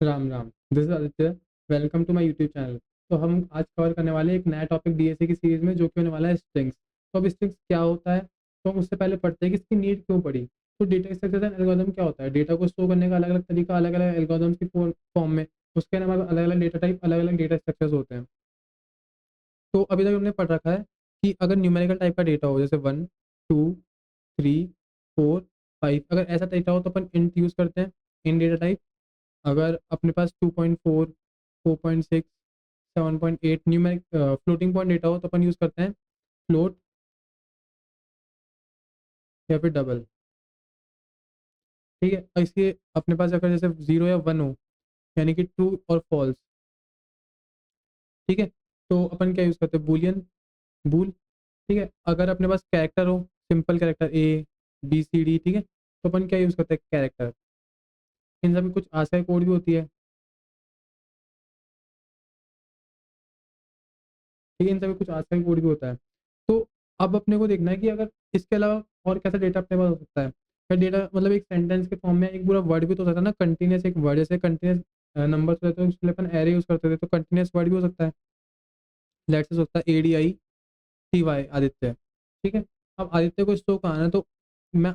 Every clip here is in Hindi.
Ram Ram. This is Aditya. Welcome to my YouTube channel. तो हम आज कवर करने वाले हैं एक नया टॉपिक डीएसए की सीरीज में, जो कि होने वाला है स्ट्रिंग्स। तो अब स्ट्रिंग्स क्या होता है, तो हम उससे पहले पढ़ते हैं कि इसकी नीड क्यों पड़ी। तो डेटा स्ट्रक्चर एंड एल्गोरिथम क्या होता है? डेटा को स्टोर करने का अलग अलग तरीका, अलग अलग एल्गोरिथम्स की फॉर्म में। उसके अलावा अलग अलग डेटा टाइप, अलग अलग डेटा स्ट्रक्चर्स होते हैं। तो अभी तक हमने पढ़ रखा है कि अगर न्यूमेरिकल टाइप का डेटा हो, जैसे 1, 2, 3, 4, 5, अगर ऐसा डेटा हो तो अपन इंट यूज करते हैं, इन डेटा टाइप। अगर अपने पास 2.4, 4.6, 7.8 न्यूमेरिक फ्लोटिंग पॉइंट डेटा हो तो अपन यूज़ करते हैं फ्लोट या फिर डबल। ठीक है, और इसके अपने पास अगर जैसे 0 या 1 हो, यानी कि ट्रू और फॉल्स। ठीक है, तो अपन क्या यूज़ करते हैं? बूलियन, बूल। ठीक है, अगर अपने पास कैरेक्टर हो, सिंपल कैरेक्टर ABCD, ठीक है, तो अपन क्या यूज़ करते हैं? कैरेक्टर। इन सब में कुछ आशा कोड भी होती है। ठीक है, इन सभी कुछ आजकल कोड भी होता है। तो अब अपने को देखना है कि अगर इसके अलावा और कैसा डेटा अपने पास हो सकता है। क्या डेटा मतलब एक सेंटेंस के फॉर्म में एक पूरा वर्ड भी तो हो सकता है ना, कंटिन्यूस एक वर्ड, जैसे कंटिन्यूस नंबर्स रहते हैं उसके लिए अपन एरे यूज करते थे, तो कंटिन्यूस वर्ड भी हो सकता है। लेट्स से होता है ADITY आदित्य। ठीक है, अब आदित्य को स्टोर कराना है, तो मैं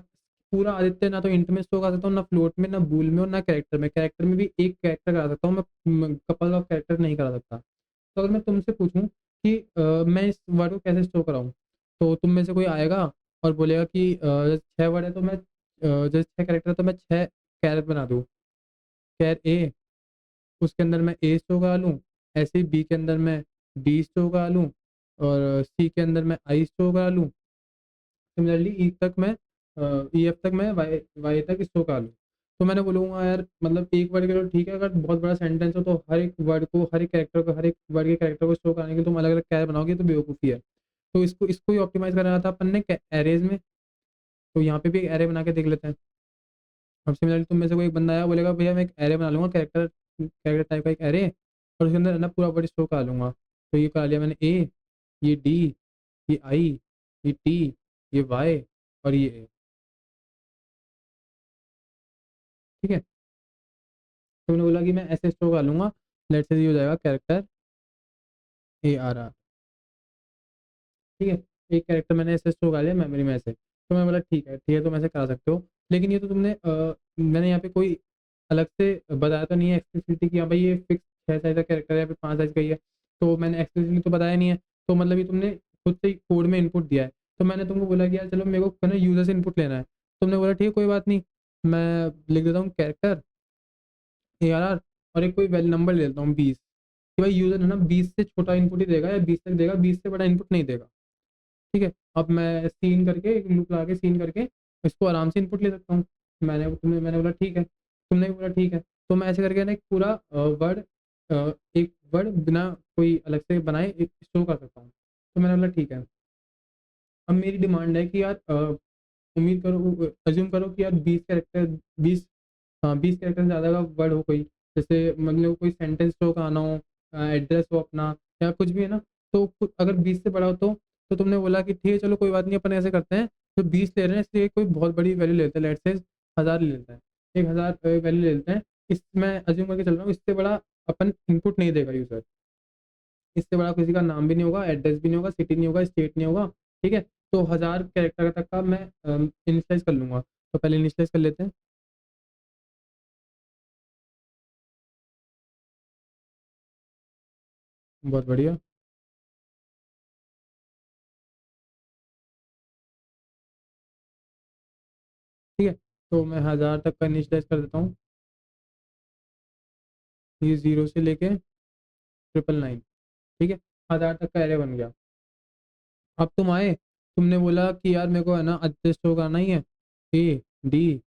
पूरा आदित्य ना तो इंट में स्टोर कर सकता हूँ, ना फ्लोट में, ना बूल में, और ना कैरेक्टर में। कैरेक्टर में भी एक कैरेक्टर करा सकता हूँ मैं, कपल ऑफ कैरेक्टर नहीं करा सकता। तो अगर मैं तुमसे पूछूं कि मैं इस वर्ड को कैसे स्टोर कराऊं, तो तुम में से कोई आएगा और बोलेगा कि 6 वर्ड है तो मैं जैसे 6 कैरेक्टर है तो मैं 6 कैरेट बना दूँ। कैर ए, उसके अंदर मैं ए स्टोर करा लूँ। ऐसे ही बी के अंदर मैं डी स्टोर करा लूँ, और सी के अंदर मैं आई स्टोर करा लूँ। सिमिलरली ई तक मैं, ई एफ तक मैं वाई वाई तक स्टोर करा लूँ। तो मैंने बोलूँगा यार, मतलब एक वर्ड के तो ठीक है, अगर बहुत बड़ा सेंटेंस हो तो हर एक वर्ड को, हर एक कैरेक्टर को, हर एक वर्ड के कैरेक्टर को स्टोर कराने के लिए तुम अलग अलग कैर बनाओगे, तो बेवकूफ़ी है। तो इसको ही ऑप्टिमाइज करना था अपन ने एरेज में। तो यहाँ पे भी एक एरे बना के देख लेते हैं। अब सिमिलरली तुम में से कोई एक बंदा आया, बोलेगा भैया मैं एक एरे बना लूंगा, कैरेक्टर कैरेक्टर टाइप का एक एरे, और उसके अंदर ना पूरा वर्ड स्टोर करा लूंगा। तो ये करा लिया मैंने ए, ये डी, ये आई, ये टी, ये वाई, और ये ए। ठीक है, तो मैंने बोला कि मैं ऐसे स्टोर करा लूंगा। लेट से ये हो जाएगा कैरेक्टर ARR। ठीक है, एक कैरेक्टर मैंने ऐसे स्टोर कर लिया मेमोरी में ऐसे। तो मैं बोला ठीक है तुम ऐसे करा सकते हो। लेकिन ये तो तुमने मैंने यहाँ पे कोई अलग से बताया तो नहीं है एक्सप्लिसिटली कि हाँ भाई ये फिक्स 6 साइज का कैरेक्टर है या फिर 5 साइज का ही है। तो मैंने एक्सप्लिसिटली तो बताया नहीं है। तो मतलब ये तुमने खुद से ही कोड में इनपुट दिया है। तो मैंने तुमको बोला कि यार चलो मेरे को ना यूजर से इनपुट लेना है। तुमने बोला ठीक है कोई बात नहीं, मैं लिख देता हूँ कैरेक्टर ARR, और एक कोई वैल्यू नंबर ले लेता हूँ 20, कि भाई यूजर है ना 20 से छोटा इनपुट ही देगा या 20 तक देगा, 20 से बड़ा इनपुट नहीं देगा। ठीक है, अब मैं सीन करके एक लूप लगा के सीन करके इसको आराम से इनपुट ले सकता हूँ। मैंने बोला ठीक है, तुमने भी बोला ठीक है। तो मैं ऐसे करके ना एक पूरा वर्ड, एक वर्ड बिना कोई अलग से बनाए एक स्टोर कर सकता हूँ। तो मैंने बोला ठीक है। अब मेरी डिमांड है कि यार उम्मीद करो, अज्यूम करो कि यार 20 कैरेक्टर, 20, हाँ 20 कैरेक्टर से ज़्यादा का वर्ड हो कोई, जैसे मतलब कोई सेंटेंस हो का आना हो, एड्रेस हो अपना, या कुछ भी है ना। तो अगर 20 से बड़ा हो तो तुमने बोला कि ठीक है चलो कोई बात नहीं, अपन ऐसे करते हैं, तो 20 ले रहे हैं इसलिए कोई बहुत बड़ी वैल्यू लेते हैं, लेट से 1000 ले लेते हैं, 1000 वैल्यू ले लेते हैं। इस मैं अज्यूम करके चल रहा हूँ, इससे बड़ा अपन इनपुट नहीं देगा यूजर। इससे बड़ा किसी का नाम भी नहीं होगा, एड्रेस भी नहीं होगा, सिटी नहीं होगा, स्टेट नहीं होगा। ठीक है, तो 1000 कैरेक्टर तक का मैं इनिशलाइज कर लूंगा। तो पहले इनिशलाइज कर लेते हैं। बहुत बढ़िया। ठीक है, तो मैं 1000 तक का इनिशलाइज कर देता हूँ। ये 0 से लेके 999। ठीक है, 1000 तक का एरे बन गया। अब तुम आए, तुमने बोला कि यार मेरे को है ना एडजस्ट हो करना ही है, ADITY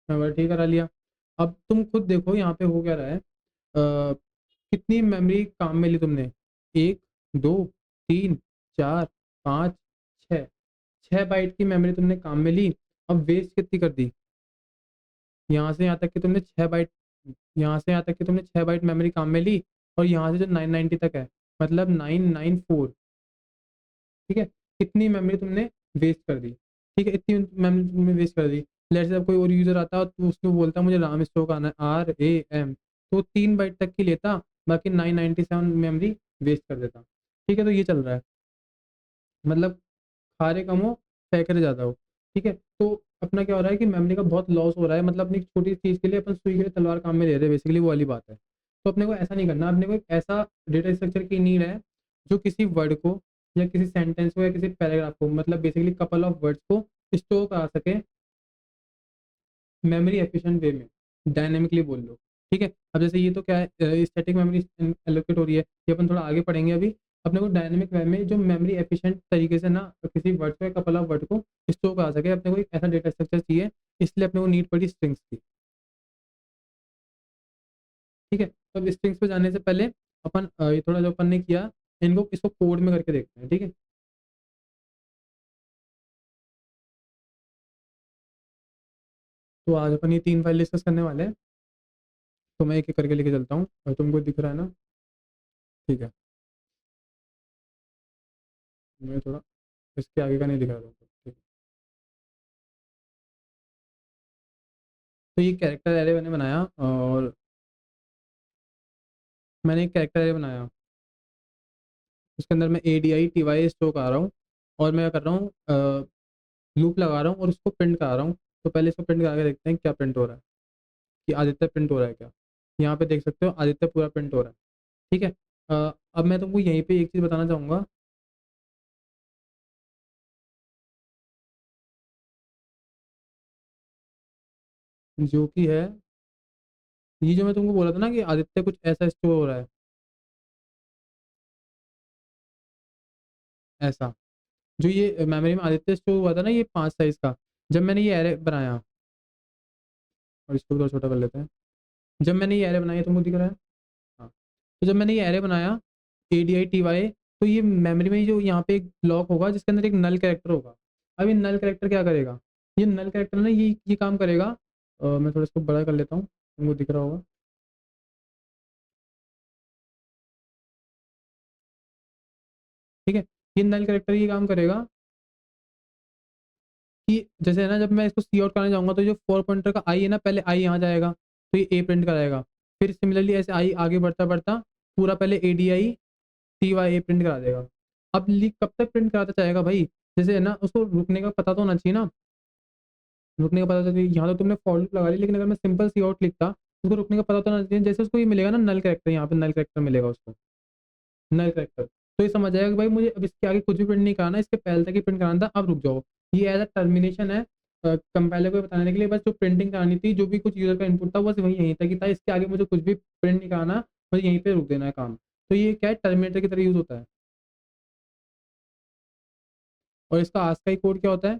मैं बोला ठीक करा लिया। अब तुम खुद देखो यहाँ पे हो क्या रहा है। कितनी मेमोरी काम में ली तुमने? 1, 2, 3, 4, 5, 6, 6 बाइट की मेमोरी तुमने काम में ली। अब वेस्ट कितनी कर दी? यहाँ से यहाँ तक कि तुमने 6 बाइट, यहाँ से यहाँ तक कि तुमने 6 बाइट मेमोरी काम में ली, और यहाँ से जो 990 तक है, मतलब 994। ठीक है, कितनी मेमोरी तुमने वेस्ट कर दी? ठीक है, इतनी मेमोरी तुमने वेस्ट कर दी। लेट्स से अब कोई और यूज़र आता है तो उसको बोलता है मुझे राम स्टोक आना है, RAM, तो 3 बाइट तक की लेता, बाकी 997 मेमोरी वेस्ट कर देता। ठीक है, तो ये चल रहा है, मतलब खा रहे कम हो, फेंक रहे ज़्यादा हो। ठीक है, तो अपना क्या हो रहा है कि मेमोरी का बहुत लॉस हो रहा है, मतलब अपनी छोटी चीज़ के लिए अपन सुई के लिए तलवार काम में ले रहे हैं, बेसिकली वो वाली बात है। तो अपने को ऐसा नहीं करना, अपने को एक ऐसा डेटा स्ट्रक्चर की नीड है जो किसी वर्ड को या किसी सेंटेंस को या किसी पैराग्राफ को, मतलब बेसिकली कपल ऑफ वर्ड्स को स्टोर करा सके मेमोरी एफिशिएंट वे में, डायनेमिकली बोल लो। ठीक है, अब जैसे ये तो क्या है, स्टैटिक मेमोरी एलोकेट हो रही है, ये अपन थोड़ा आगे पढ़ेंगे अभी। अपने को डायनेमिक वे में जो मेमोरी एफिशिएंट तरीके से ना किसी वर्ड को या कपल ऑफ वर्ड को स्टोर करा सके, अपने को एक ऐसा डेटा स्ट्रक्चर चाहिए, इसलिए अपने को नीड पड़ी स्ट्रिंग्स की। ठीक है, तो अब स्ट्रिंग्स पे जाने से पहले अपन ये थोड़ा जो अपन ने किया, इनको इसको कोड में करके देखते हैं। ठीक है, तो आज अपन ये 3 फाइल डिस्कस करने वाले हैं, तो मैं एक एक करके लेके चलता हूँ और तुमको दिख रहा है ना। ठीक है, मैं थोड़ा इसके आगे का नहीं दिखा रहा हूँ। ठीक है, तो ये कैरेक्टर एरे मैंने बनाया, और मैंने एक कैरेक्टर एरे बनाया, उसके अंदर मैं ADI TY स्टोर कर रहा हूँ, और मैं क्या कर रहा हूँ, लूप लगा रहा हूँ और उसको प्रिंट करा रहा हूँ। तो पहले इसको प्रिंट करा के देखते हैं क्या प्रिंट हो रहा है, कि आदित्य प्रिंट हो रहा है क्या। यहाँ पे देख सकते हो आदित्य पूरा प्रिंट हो रहा है। ठीक है, अब मैं तुमको यहीं पे एक चीज़ बताना चाहूँगा, जो कि है ये जो मैं तुमको बोला था ना कि आदित्य कुछ ऐसा स्टोर हो रहा है, ऐसा जो ये मेमोरी में आदित्य स्टोर हुआ था ना, ये 5 साइज का, जब मैंने ये एरे बनाया, और इसको भी थोड़ा छोटा कर लेते हैं, जब मैंने ये एरे बनाया तुमको दिख रहा है। हाँ, तो जब मैंने ये एरे बनाया ADI TY, तो ये मेमोरी में जो यहाँ पे एक ब्लॉक होगा जिसके अंदर एक नल कैरेक्टर होगा। अब ये नल कैरेक्टर क्या करेगा, ये नल कैरेक्टर ना ये काम करेगा। मैं थोड़ा इसको बड़ा कर लेता हूँ, तुमको दिख रहा होगा। ठीक है, ये नल कैरेक्टर ये काम करेगा कि जैसे है ना, जब मैं इसको सी आउट करने जाऊंगा तो जो 4 पॉइंटर का आई है ना, पहले आई यहाँ जाएगा तो ये ए प्रिंट कराएगा, फिर सिमिलरली ऐसे आई आगे बढ़ता बढ़ता पूरा पहले ADI TY प्रिंट करा देगा। अब लीक कब तक प्रिंट कराता जाएगा भाई, जैसे है ना उसको रुकने का पता तो होना चाहिए ना, रुकने का पता तो चाहिए। यहाँ तो तुमने फॉर लूप लगा ली, लेकिन अगर मैं सिंपल सी आउट लिखता, उसको रुकने का पता तो होना चाहिए। जैसे उसको ये मिलेगा ना नल कैरेक्टर, यहाँ पे नल कैरेक्टर मिलेगा उसको, नल कैरेक्टर, तो ये समझ जाएगा कि भाई मुझे अब इसके आगे कुछ भी प्रिंट नहीं कराना, इसके पहले तक ही प्रिंट कराना था, अब रुक जाओ। ये एज अ टर्मिनेशन है कंपाइलर को बताने के लिए, बस जो प्रिंटिंग करानी थी, जो भी कुछ यूजर का इनपुट था बस वही यहीं तक ही था, इसके आगे मुझे कुछ भी प्रिंट नहीं कराना, मुझे यहीं पे रुक देना है काम। तो ये क्या है, टर्मिनेटर की तरह यूज होता है। और इसका आज का ही कोड क्या होता है,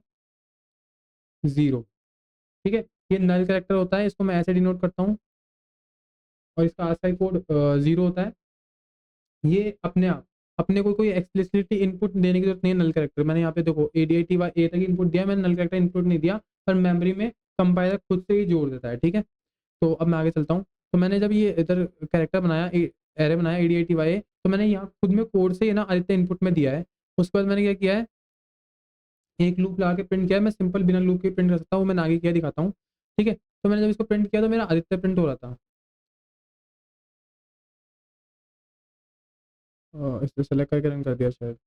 0। ठीक है, ये नल कैरेक्टर होता है, इसको मैं ऐसे डिनोट करता हूँ, और इसका आज का ही कोड 0 होता है। ये अपने आप, अपने को कोई एक्सप्लिसिटली इनपुट देने की जरूरत नहीं है। नल कैरेक्टर मैंने यहाँ पे देखो ADI TY तक इनपुट दिया, मैंने नल कैरेक्टर इनपुट नहीं दिया, पर मेमोरी में कंपाइलर खुद से ही जोड़ देता है। ठीक है, तो अब मैं आगे चलता हूँ। तो मैंने जब ये इधर कैरेक्टर बनाया, एरे बनाया ADI TY, तो मैंने यहाँ खुद में कोड से ये ना आदित्य इनपुट में दिया है। उसके बाद मैंने क्या किया है, एक लूप लगा के प्रिंट किया है। मैं सिंपल बिना लूप के प्रिंट कर सकता हूँ, मैंने आगे किया दिखाता हूँ। ठीक है, तो मैंने जब इसको प्रिंट किया तो मेरा आदित्य प्रिंट हो रहा था, इसको सेलेक्ट करके रन कर दिया शायद।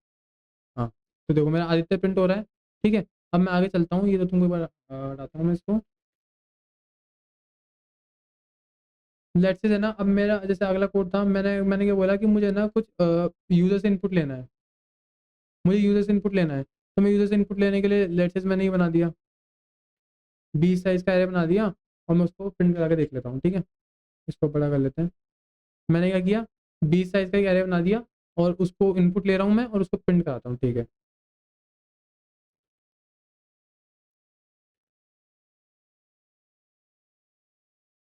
हाँ, तो देखो मेरा आदित्य प्रिंट हो रहा है। ठीक है, अब मैं आगे चलता हूँ, ये तो तुमको एक बार हटाता हूँ मैं इसको। लेट्स से है ना, अब मेरा जैसे अगला कोड था, मैंने क्या बोला कि मुझे ना कुछ यूजर से इनपुट लेना है, मुझे यूजर से इनपुट लेना है। तो मैं यूजर से इनपुट लेने के लिए लेट्स से मैंने ये बना दिया, 20 साइज का एरे बना दिया, और मैं उसको प्रिंट करा के देख लेता हूँ। ठीक है, इसको बड़ा कर लेते हैं। मैंने क्या किया, 20 साइज का एक एरे बना दिया, और उसको इनपुट ले रहा हूँ मैं, और उसको प्रिंट कराता हूँ। ठीक है,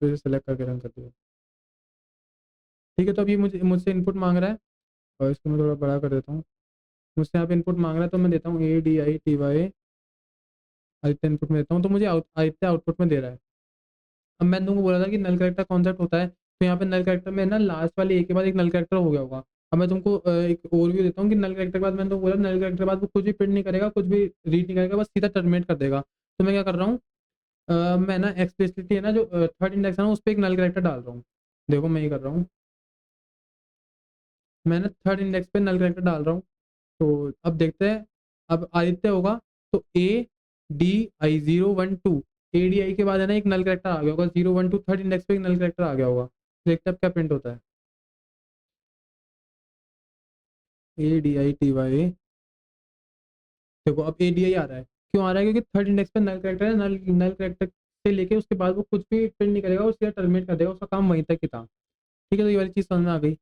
तो इसे सेलेक्ट करके रन कर दिया। ठीक है, तो अब ये मुझसे इनपुट मांग रहा है, और इसको मैं थोड़ा बड़ा कर देता हूँ। मुझसे यहाँ पे इनपुट मांग रहा है, तो मैं देता हूँ ADI TY, आदित्य इनपुट में देता हूँ, तो मुझे आदित्य आउटपुट में दे रहा है। अब मैंने तुमको बोला था कि नल कैरेक्टर कॉन्सेप्ट होता है, तो यहाँ पे नल कैरेक्टर में ना लास्ट वाले एक के बाद एक नल कैरेक्टर हो गया होगा। अब मैं तुमको एक ओवरव्यू देता हूँ कि नल कैरेक्टर के बाद, मैंने तो बोला नल कैरेक्टर के बाद वो कुछ भी प्रिंट नहीं करेगा, कुछ भी रीड नहीं करेगा, बस सीधा टर्मिनेट कर देगा। तो मैं क्या कर रहा हूँ, मैं ना एक्सप्लिसिटली है ना जो थर्ड इंडेक्स है ना उस पर एक नल कैरेक्टर डाल रहा हूँ। देखो मैं ये कर रहा हूँ, मैं ना थर्ड इंडेक्स पे नल कैरेक्टर डाल रहा हूँ। तो अब देखते हैं, अब आदित्य होगा तो A D I 0 1 2, ADI के बाद है ना एक नल कैरेक्टर आ गया होगा 0 1 2, थर्ड इंडेक्स पे एक नल कैरेक्टर आ गया होगा। देखते हैं अब क्या प्रिंट होता है। ADI TY, देखो अब ADI आ रहा है। क्यों आ रहा है? क्योंकि थर्ड इंडेक्स पे नल कैरेक्टर है, नल नल कैरेक्टर से लेके उसके बाद वो कुछ भी प्रिंट नहीं करेगा, उसके टर्मिनेट कर देगा, उसका काम वहीं तक ही था। ठीक है, तो ये वाली चीज़ समझ में आ गई।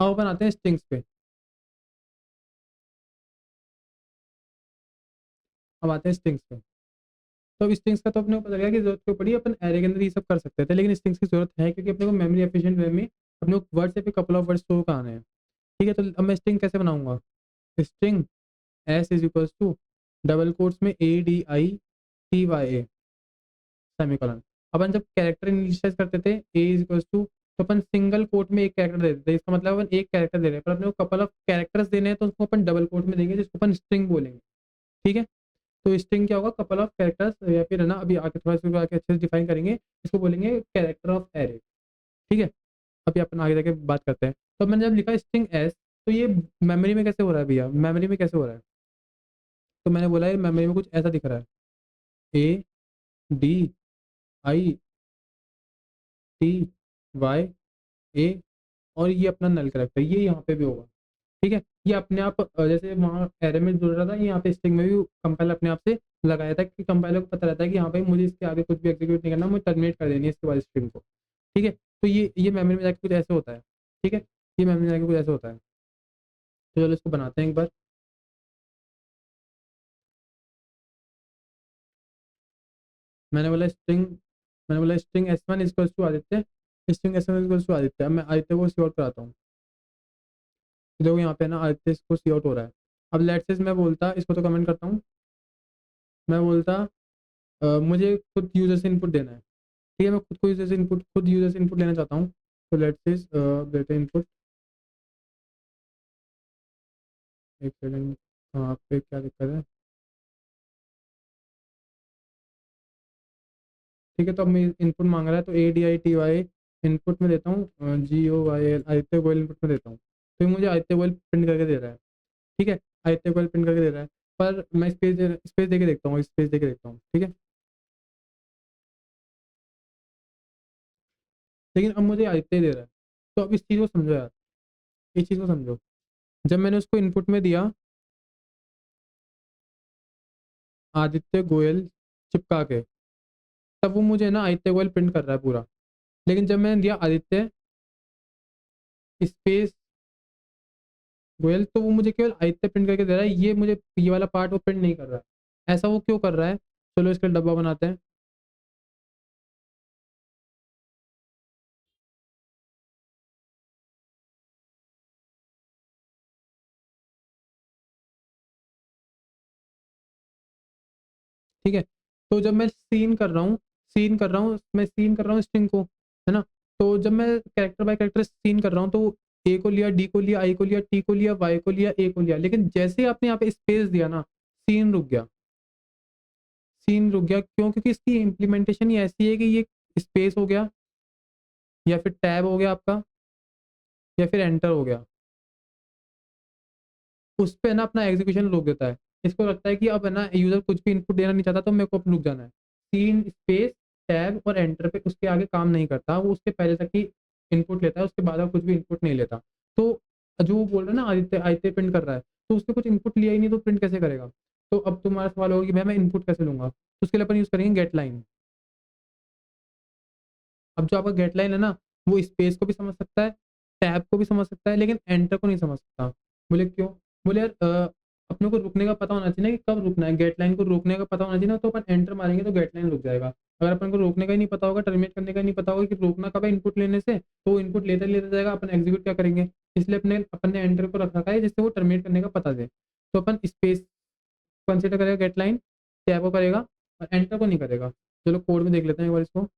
अब अपन आते हैं स्ट्रिंग्स पे। अब आते हैं स्ट्रिंग्स पे। तो अब स्ट्रिंग्स का तो अपने को पता लगा कि जरूरत क्यों पड़ी, अपन एरे के अंदर ये सब कर सकते थे, लेकिन स्ट्रिंग्स की जरूरत है क्योंकि अपने को मेमोरी एफिशिएंट वे में अपने को वर्ड से फिर कपल ऑफ वर्ड स्टोर कराने हैं। ठीक है, तो अब मैं स्ट्रिंग कैसे बनाऊंगा? String S is equals to double quotes में ADI TY सेमीकोलन। अपन जब कैरेक्टर इनिशियलाइज करते थे ए इज इक्वल्स टू, तो अपन सिंगल कोट में एक कैरेक्टर देते थे, इसका मतलब अपन एक कैरेक्टर दे रहे हैं, पर अपने को कपल ऑफ कैरेक्टर्स देने हैं तो उसको अपन डबल कोट में देंगे जिसको अपन स्ट्रिंग बोलेंगे। ठीक है, तो स्ट्रिंग क्या होगा? कपल ऑफ कैरेक्टर्स, या फिर है ना अभी आगे थोड़ा सा आगे अच्छे से डिफाइन करेंगे, इसको बोलेंगे कैरेक्टर ऑफ एरे। ठीक है, अभी अपन आगे जाके बात करते हैं। तो मैंने जब लिखा स्ट्रिंग एस, तो ये मेमोरी में कैसे हो रहा है भैया? मेमोरी में कैसे हो रहा है? तो मैंने बोला है मेमोरी में कुछ ऐसा दिख रहा है, ADI TY, और ये अपना नल करेक्टर ये यहाँ पे भी होगा। ठीक है, ये अपने आप जैसे वहाँ एरे में जुड़ रहा था, ये यहाँ पे स्ट्रिंग में भी कंपाइलर अपने आप से लगाया था कि कंपाइलर को पता रहता है कि यहाँ पे मुझे इसके आगे कुछ भी एग्जीक्यूट नहीं करना, मुझे टर्मिनेट कर देनी है इसके बाद स्ट्रिंग को। ठीक है, तो ये मेमोरी में जाके कुछ ऐसे होता है। ठीक है, ये मेमोरी में जाके कुछ ऐसे होता है। तो चलो इसको बनाते हैं एक बार। मैंने बोला स्ट्रिंग मैंने बोला string S1 equals to Aditya, string S1 equals to Aditya. अब मैं आदित्य को सी आउट कराता हूँ। तो देखो यहाँ पे ना आदित्य इसको सी आउट हो रहा है। अब लेट्स से मैं बोलता, इसको तो कमेंट करता हूँ, मैं बोलता मुझे खुद यूजर से इनपुट देना है। ठीक है, मैं खुद यूजर से इनपुट लेना चाहता हूँ। तो लेट्स से देते इनपुट। एक सेकंड, हाँ पे क्या दिक्कत है? ठीक है, तो अब मैं इनपुट मांग रहा है, तो ADI TY इनपुट में देता हूँ, GOYL आदित्य गोयल इनपुट में देता हूँ। तो ये मुझे आदित्य गोयल प्रिंट करके दे रहा है। ठीक है, आदित्य गोयल प्रिंट करके दे रहा है, पर मैं स्पेस दे के देखता हूँ, स्पेस दे के देखता हूँ। ठीक है, लेकिन अब मुझे आदित्य दे रहा है। तो अब इस चीज़ को समझो यार, इस चीज़ को समझो। जब मैंने उसको इनपुट में दिया आदित्य गोयल चिपका के, तब वो मुझे ना आदित्य गोयल प्रिंट कर रहा है पूरा। लेकिन जब मैंने दिया आदित्य स्पेस गोयल, तो वो मुझे केवल आदित्य प्रिंट करके दे रहा है, ये मुझे ये वाला पार्ट वो प्रिंट नहीं कर रहा है। ऐसा वो क्यों कर रहा है? चलो इसका डब्बा बनाते हैं। ठीक है, तो जब मैं सीन कर रहा हूँ स्ट्रिंग को, है ना? तो जब मैं कैरेक्टर बाय कैरेक्टर सीन कर रहा हूँ, तो ए को लिया, डी को लिया, आई को लिया, टी को लिया, वाई को लिया, ए को लिया, लेकिन जैसे ही आपने यहाँ पे स्पेस दिया ना, सीन रुक गया। सीन रुक गया क्यों? क्योंकि इसकी इम्प्लीमेंटेशन ही ऐसी है कि ये स्पेस हो गया, या फिर टैब हो गया आपका, या फिर एंटर हो गया, उस पे ना अपना एग्जीक्यूशन रोक देता है। इसको लगता है कि अब है ना यूजर कुछ भी इनपुट देना नहीं चाहता, तो मेरे को अब रुक जाना है। सीन स्पेस टैब और एंटर पे उसके आगे काम नहीं करता, वो उसके पहले तक ही इनपुट लेता है, उसके बाद अब कुछ भी इनपुट नहीं लेता। तो जो वो बोल रहा है ना आदित्य आदित्य प्रिंट कर रहा है, तो उसने कुछ इनपुट लिया ही नहीं, तो प्रिंट कैसे करेगा? तो अब तुम्हारा सवाल होगा कि भाई मैं इनपुट कैसे लूंगा? तो उसके लिए अपन यूज करेंगे गेट लाइन। अब जो आपका गेट लाइन है ना, वो स्पेस को भी समझ सकता है, टैब को भी समझ सकता है, लेकिन एंटर को नहीं समझ सकता। बोले क्यों? बोले यार अपने को रुकने का पता होना चाहिए ना कि कब रुकना है, गेट लाइन को रोकने का पता होना चाहिए ना, तो अपन एंटर मारेंगे तो गेट लाइन रुक जाएगा। अगर अपन को रोकने का ही नहीं पता होगा, टर्मिनेट करने का ही नहीं पता होगा कि रोकना कब है इनपुट लेने से, तो इनपुट लेते लेते जाएगा, अपन एग्जीक्यूट क्या करेंगे? इसलिए अपने अपन ने एंटर को रख रखा है जिससे वो टर्मिनेट करने का पता दे। तो अपन स्पेस कंसिडर करेगा गेट लाइन, टैब को करेगा, और एंटर को नहीं करेगा। चलो कोड में देख लेते हैं एक बार इसको,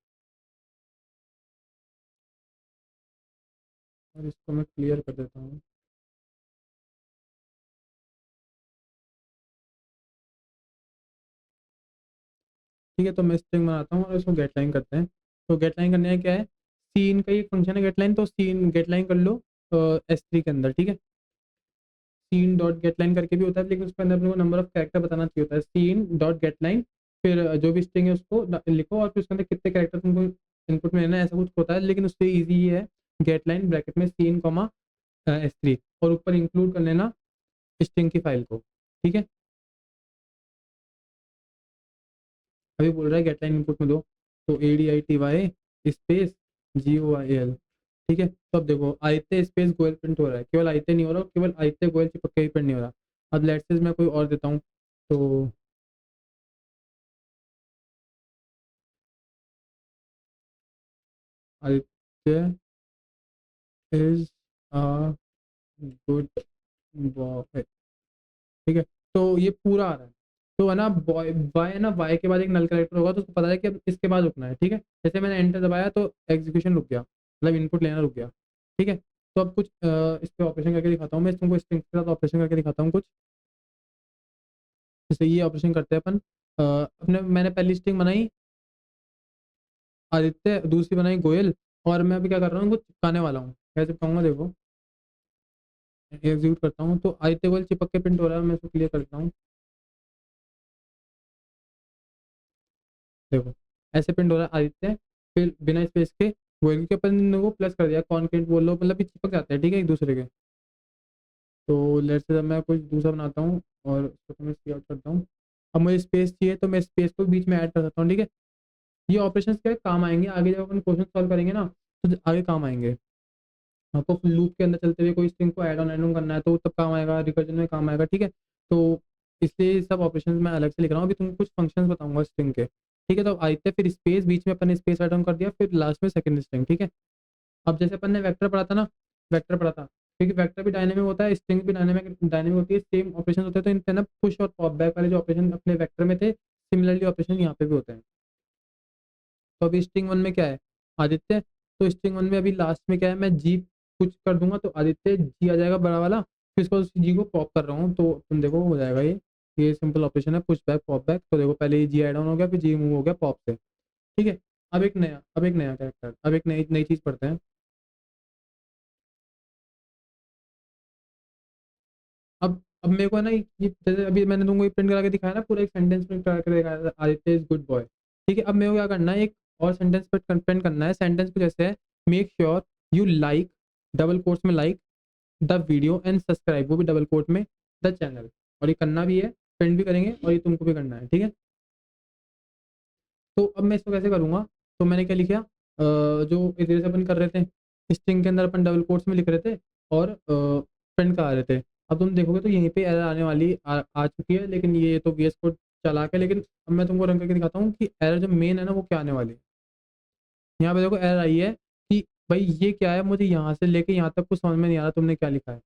और इसको मैं क्लियर कर देता हूँ। ठीक है, तो मैं स्ट्रिंग बनाता हूँ और इसको गेट लाइन करते हैं। तो गेट लाइन करने का क्या है, सीन का एक फंक्शन है गेट लाइन, तो सीन गेट लाइन कर लो S3 के अंदर। ठीक है, सीन डॉट गेट लाइन करके भी होता है, लेकिन उसके अंदर अपने को नंबर ऑफ कैरेक्टर बताना चाहिए होता है। सीन डॉट गेट लाइन, फिर जो भी स्ट्रिंग है उसको लिखो और फिर उसके अंदर कितने कैरेक्टर तुमको इनपुट में लेना है, ऐसा कुछ होता है। लेकिन उससे ईजी ये है, गेट लाइन ब्रैकेट में सीन कॉमा S3 और ऊपर इंक्लूड कर लेना स्ट्रिंग की फाइल को। ठीक है, अभी बोल रहा है गेट लाइन इनपुट में दो, तो ADITY स्पेस GOIL। ठीक है, तो अब देखो आदित्य स्पेस गोयल प्रिंट हो रहा है, केवल आदित्य नहीं हो रहा, केवल आदित्य गोयल चिपक के ही प्रिंट नहीं हो रहा। अब लेट्स से मैं कोई और देता हूँ, तो Aditya is a good boy. ठीक है, तो ये पूरा आ रहा है। तो है ना बॉय वाई है ना, वाई के बाद एक नल कैरेक्टर होगा, तो उसको पता है कि अब इसके बाद रुकना है। ठीक है, जैसे मैंने एंटर दबाया तो एग्जीक्यूशन रुक गया, मतलब इनपुट लेना रुक गया। ठीक है, तो अब कुछ इस पर ऑपरेशन करके दिखाता हूँ मैं, तुमको स्ट्रिंग के साथ ऑपरेशन करके दिखाता हूँ कुछ। जैसे ये ऑपरेशन करते हैं अपन, अपने मैंने पहली स्ट्रिंग बनाई आदित्य, दूसरी बनाई गोयल, और मैं अभी क्या कर रहा हूँ, कुछ चिपकाने वाला हूँ। कैसे चिपकाऊंगा देखो, एग्जीक्यूट करता हूँ तो आदित्य गोयल चिपक के प्रिंट हो रहा है, मैं इसको क्लियर करता हूँ। देखो ऐसे प्रिंट हो रहा है आदित्य, फिर बिना स्पेस के गोयल के अपन ने वो प्लस कर दिया, कॉन्केट बोल लो, मतलब ये चिपक जाते हैं। ठीक है, एक दूसरे के। तो लेट्स से मैं कुछ दूसरा बनाता हूँ और उसको मैं सी आउट करता हूँ। अब मुझे स्पेस चाहिए तो मैं स्पेस को बीच में ऐड कर सकता हूँ। ठीक है, ये ऑपरेशंस क्या है, काम आएंगे आगे जब अपन क्वेश्चन सॉल्व करेंगे ना, तो आगे काम आएंगे। आपको लूप के अंदर चलते हुए कोई स्ट्रिंग को ऐड ऑन करना है तो तब काम आएगा, रिकर्जन में काम आएगा। ठीक है, तो इसलिए सब ऑपरेशंस मैं अलग से लिख रहा हूँ। अभी तुमको कुछ फंक्शंस बताऊंगा स्ट्रिंग के। ठीक है, तो आदित्य फिर स्पेस, बीच में अपन ने स्पेस ऐड ऑन कर दिया, फिर लास्ट में सेकंड स्ट्रिंग। ठीक है, अब जैसे अपन ने वेक्टर पढ़ा था ना, वेक्टर पढ़ा था, क्योंकि वेक्टर भी डायनेमिक होता है, स्ट्रिंग भी डायनेमिक डायनेमिक होती है, सेम ऑपरेशन होते हैं। तो इनके ना पुश और पॉप बैक वाले जो ऑपरेशन अपने वेक्टर में थे, सिमिलरली ऑपरेशन यहाँ पे भी होते हैं। तो अभी स्ट्रिंग वन में क्या है, आदित्य, तो स्ट्रिंग वन में अभी लास्ट में क्या है, मैं जी कुछ कर दूंगा तो आदित्य जी आ जाएगा बड़ा वाला, फिर इसको उस जी को पॉप कर रहा हूँ तो तुम देखो हो जाएगा ये सिंपल ऑपरेशन है, पुश बैक पॉप बैक। तो देखो पहले ये जी एड ऑन हो गया, फिर जी मूव हो गया पॉप से। ठीक है, अब एक नया कैरेक्टर, अब एक नई नई चीज पढ़ते हैं। अब मेरे को है ना ये जैसे अभी मैंने तुमको ये प्रिंट करा के दिखाया ना, पूरा एक सेंटेंस प्रिंट करा के दिखाया था, आदित्य इज गुड बॉय। ठीक है, अब मेरे को क्या करना है, एक और सेंटेंस प्रिंट करना है। सेंटेंस कुछ ऐसे है, make sure you like, double quotes में like, the video and subscribe, वो भी डबल कोट में, द चैनल। और ये करना भी है, प्रिंट भी करेंगे और ये तुमको भी करना है। ठीक है, तो अब मैं इसको कैसे करूँगा, तो मैंने क्या लिखा, जो इधर से अपन कर रहे थे, स्ट्रिंग के अंदर अपन डबल कोट्स में लिख रहे थे और प्रिंट करा रहे थे। अब तुम देखोगे तो यहीं पे एरर आने वाली आ चुकी है, लेकिन ये तो VS कोड चला के, लेकिन अब मैं तुमको रन करके दिखाता हूँ कि एरर जो मेन है ना वो क्या आने वाली है। यहाँ पे देखो एरर आई है कि भाई ये क्या है, मुझे यहाँ से लेके यहाँ तक कुछ समझ में नहीं आ रहा तुमने क्या लिखा है।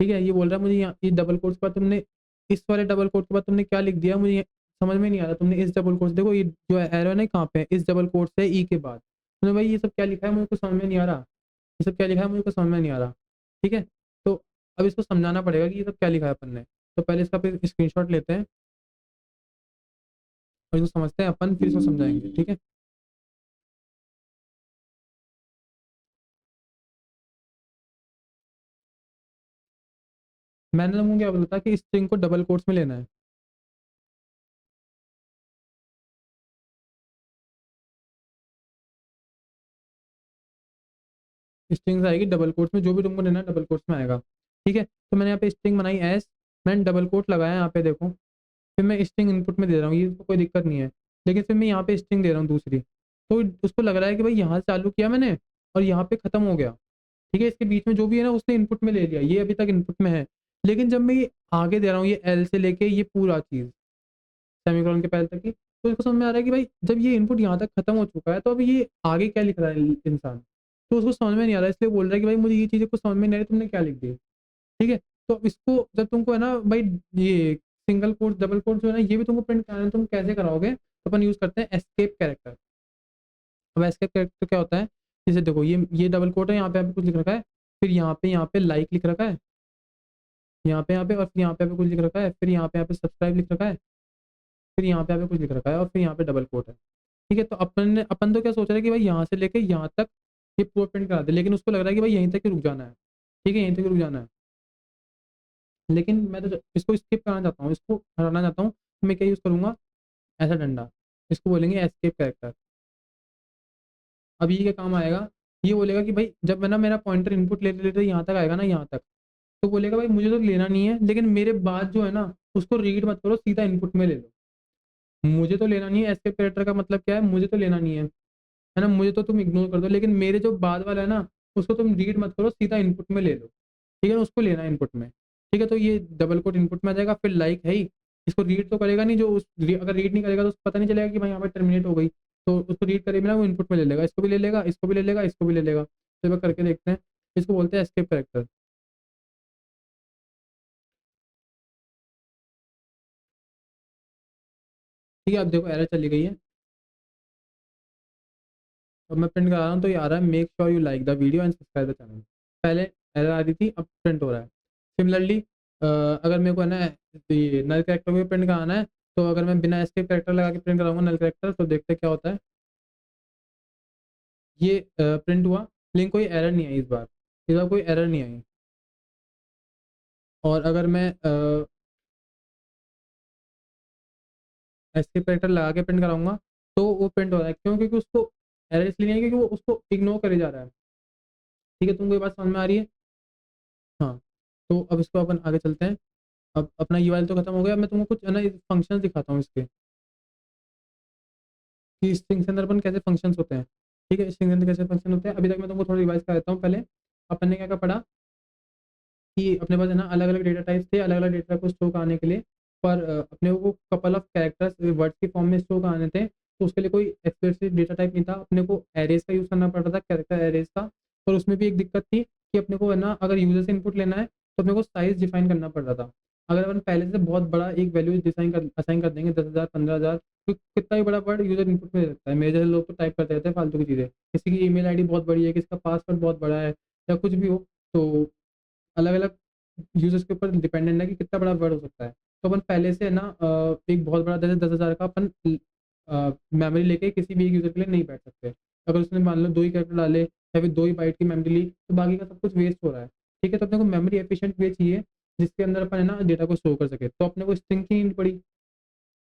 ठीक है, ये बोल रहा है मुझे यहाँ इस डबल कोट्स के बाद तुमने, इस वाले डबल कोट के बाद तुमने क्या लिख दिया, मुझे समझ में नहीं आ रहा। तुमने इस डबल कोट्स देखो, ये जो एरो है ना कहाँ पे है, इस डबल कोट से ई के बाद तुमने भाई ये सब क्या लिखा है, मुझे कुछ समझ में नहीं आ रहा। ये सब क्या लिखा है, मुझे कुछ समझ में नहीं आ रहा। ठीक है, तो अब इसको समझाना पड़ेगा कि ये सब क्या लिखा है अपन ने। तो पहले इसका फिर स्क्रीनशॉट लेते हैं और इसको समझते हैं अपन, फिर इसको समझाएंगे। ठीक है, मैंने तुमको क्या बोला था कि स्ट्रिंग को डबल कोट्स में लेना है। स्ट्रिंग्स आएगी डबल कोट्स में, जो भी तुमको लेना है डबल कोट्स में आएगा। ठीक है, तो मैंने यहाँ पे स्ट्रिंग बनाई एस, मैंने डबल कोट लगाया यहाँ पे देखो, फिर मैं स्ट्रिंग इनपुट में दे रहा हूँ, ये तो कोई दिक्कत नहीं है। लेकिन फिर मैं यहाँ पे स्ट्रिंग दे रहा हूँ दूसरी, तो उसको लग रहा है कि भाई यहाँ से चालू किया मैंने और यहाँ पे खत्म हो गया। ठीक है, इसके बीच में जो भी है ना उसने इनपुट में ले लिया, ये अभी तक इनपुट में है। लेकिन जब मैं ये आगे दे रहा हूँ, ये एल से लेके ये पूरा चीज़ सेमीकोलन के पहले तक की, तो इसको समझ में आ रहा है कि भाई जब ये इनपुट यहाँ तक खत्म हो चुका है तो अब ये आगे क्या लिख रहा है इंसान, तो उसको समझ में नहीं आ रहा है, इसलिए बोल रहा है कि भाई मुझे ये चीज़ें कुछ समझ में नहीं आ रही, तुमने क्या लिख दी। ठीक है, तो इसको जब तुमको है ना भाई, ये सिंगल कोट डबल कोट जो है ना ये भी तुमको प्रिंट कराना है, तुम कैसे कराओगे, तो अपन यूज करते हैं एस्केप कैरेक्टर। अब एस्केप कैरेक्टर क्या होता है, जैसे देखो ये डबल कोट है, यहाँ पे कुछ लिख रखा है, फिर यहाँ पे लाइक लिख रखा है, यहाँ पे और फिर यहाँ पे कुछ लिख रखा है, फिर यहाँ पे सब्सक्राइब लिख रखा है। फिर यहाँ पे कुछ लिख रखा है और फिर यहाँ पे डबल कोट है। ठीक है, तो अपन तो क्या सोच रहे हैं कि भाई यहाँ से लेके यहाँ तक ये पूरा प्रिंट करा दे, लेकिन उसको लग रहा है कि भाई यहीं तक ही रुक जाना है। ठीक है, यहीं तक ही रुक जाना है, लेकिन मैं तो इसको स्किप करना चाहता हूँ, इसको हटाना चाहता हूँ। मैं क्या यूज़ करूँगा, ऐसा डंडा, इसको बोलेंगे एस्केप कैरेक्टर। अब ये क्या काम आएगा, ये बोलेगा कि भाई जब मैं ना मेरा पॉइंटर इनपुट लेते लेते यहाँ तक आएगा ना, यहाँ तक, तो बोलेगा भाई मुझे तो लेना नहीं है, लेकिन मेरे बाद जो है ना उसको रीड मत करो, सीधा इनपुट में ले लो। मुझे तो लेना नहीं है, एस्केप कैरेक्टर का मतलब क्या है, मुझे तो लेना नहीं है ना, मुझे तो तुम इग्नोर कर दो, लेकिन मेरे जो बाद वाला है ना उसको तुम रीड मत करो, सीधा इनपुट में ले लो। ठीक है ना, उसको लेना है इनपुट में। ठीक है, तो ये डबल कोट इनपुट में आ जाएगा, फिर लाइक है ही, इसको रीड तो करेगा नहीं, जो अगर रीड नहीं करेगा तो उसको पता नहीं चलेगा कि भाई यहाँ पर टर्मिनेट हो गई, तो उसको रीड करे बिना वो इनपुट में ले लेगा, इसको भी ले लेगा, इसको भी ले लेगा, इसको भी ले लेगा। तो एक बार करके देखते हैं, इसको बोलते हैं एस्केप कैरेक्टर। ठीक है, अब देखो एरर चली गई है। अब मैं प्रिंट करा रहा हूँ तो ये आ रहा है, make sure you like the video and subscribe the channel. पहले एरर आ रही थी, अब प्रिंट हो रहा है। सिमिलरली अगर मेरे को है ना ये नल कैरेक्टर को प्रिंट कराना है, तो अगर मैं बिना एस्केप कैरेक्टर लगा के प्रिंट कराऊंगा नल कैरेक्टर, तो देखते हैं क्या होता है। ये प्रिंट हुआ, लेकिन कोई एरर नहीं आई इस बार कोई एरर नहीं आई। और अगर मैं एस्केप कैरेक्टर लगा के प्रिंट कराऊंगा, तो वो प्रिंट हो रहा है, क्यों? क्योंकि उसको एरर इसलिए नहीं है क्योंकि वो उसको इग्नोर करे जा रहा है। ठीक है, तुमको ये बात समझ में आ रही है? हाँ, तो अब इसको अपन आगे चलते हैं। अब अपना ये वाला तो खत्म हो गया, मैं तुमको कुछ है ना फंक्शन दिखाता हूँ इसके, कि स्ट्रिंग के अंदर अपन कैसे फंक्शंस होते हैं। ठीक है, स्ट्रिंग के अंदर कैसे फंक्शन होते हैं, अभी तक मैं तुमको थोड़ा रिवाइज कर देता हूँ। पहले अपन ने क्या क्या पढ़ा, कि अपने पास है ना अलग अलग डेटा टाइप्स थे, अलग अलग डेटा को स्टोर कराने के लिए, पर अपने को कपल ऑफ कैरेक्टर्स वर्ड्स की फॉर्म में स्टोर कराने थे, तो उसके लिए कोई एक्सप्लिसिट डेटा टाइप नहीं था, अपने को एरेज का यूज़ करना पड़ रहा था, कैरेक्टर एरेज का। और उसमें भी एक दिक्कत थी कि अपने को है ना अगर यूजर से इनपुट लेना है तो अपने को साइज डिफाइन करना पड़ रहा था। अगर अपन पहले से बहुत बड़ा एक वैल्यू डिसाइन कर असाइन कर देंगे, 10,000 15,000, तो कितना ही बड़ा वर्ड यूजर इनपुट में दे सकता है। मेरे जैसे लोग तो टाइप करते रहते हैं फालतू की चीज़ें, किसी की ईमेल आईडी बहुत बड़ी है, किसी का पासवर्ड बहुत बड़ा है, या कुछ भी हो, तो अलग अलग यूजर्स के ऊपर डिपेंडेंट है कि कितना बड़ा वर्ड हो सकता है। तो अपन पहले से है ना एक बहुत बड़ा जैसे 10,000 का अपन मेमोरी लेके किसी भी एक यूजर के लिए नहीं बैठ सकते। अगर उसने मान लो 2 ही कैरेक्टर डाले या फिर 2 ही बाइट की मेमोरी ली, तो बाकी का सब कुछ वेस्ट हो रहा है। ठीक है, तो अपने को मेमोरी एफिशिएंट वे चाहिए जिसके अंदर अपन है ना डेटा को स्टोर कर सके, तो अपने को स्ट्रिंग की नीड पड़ी।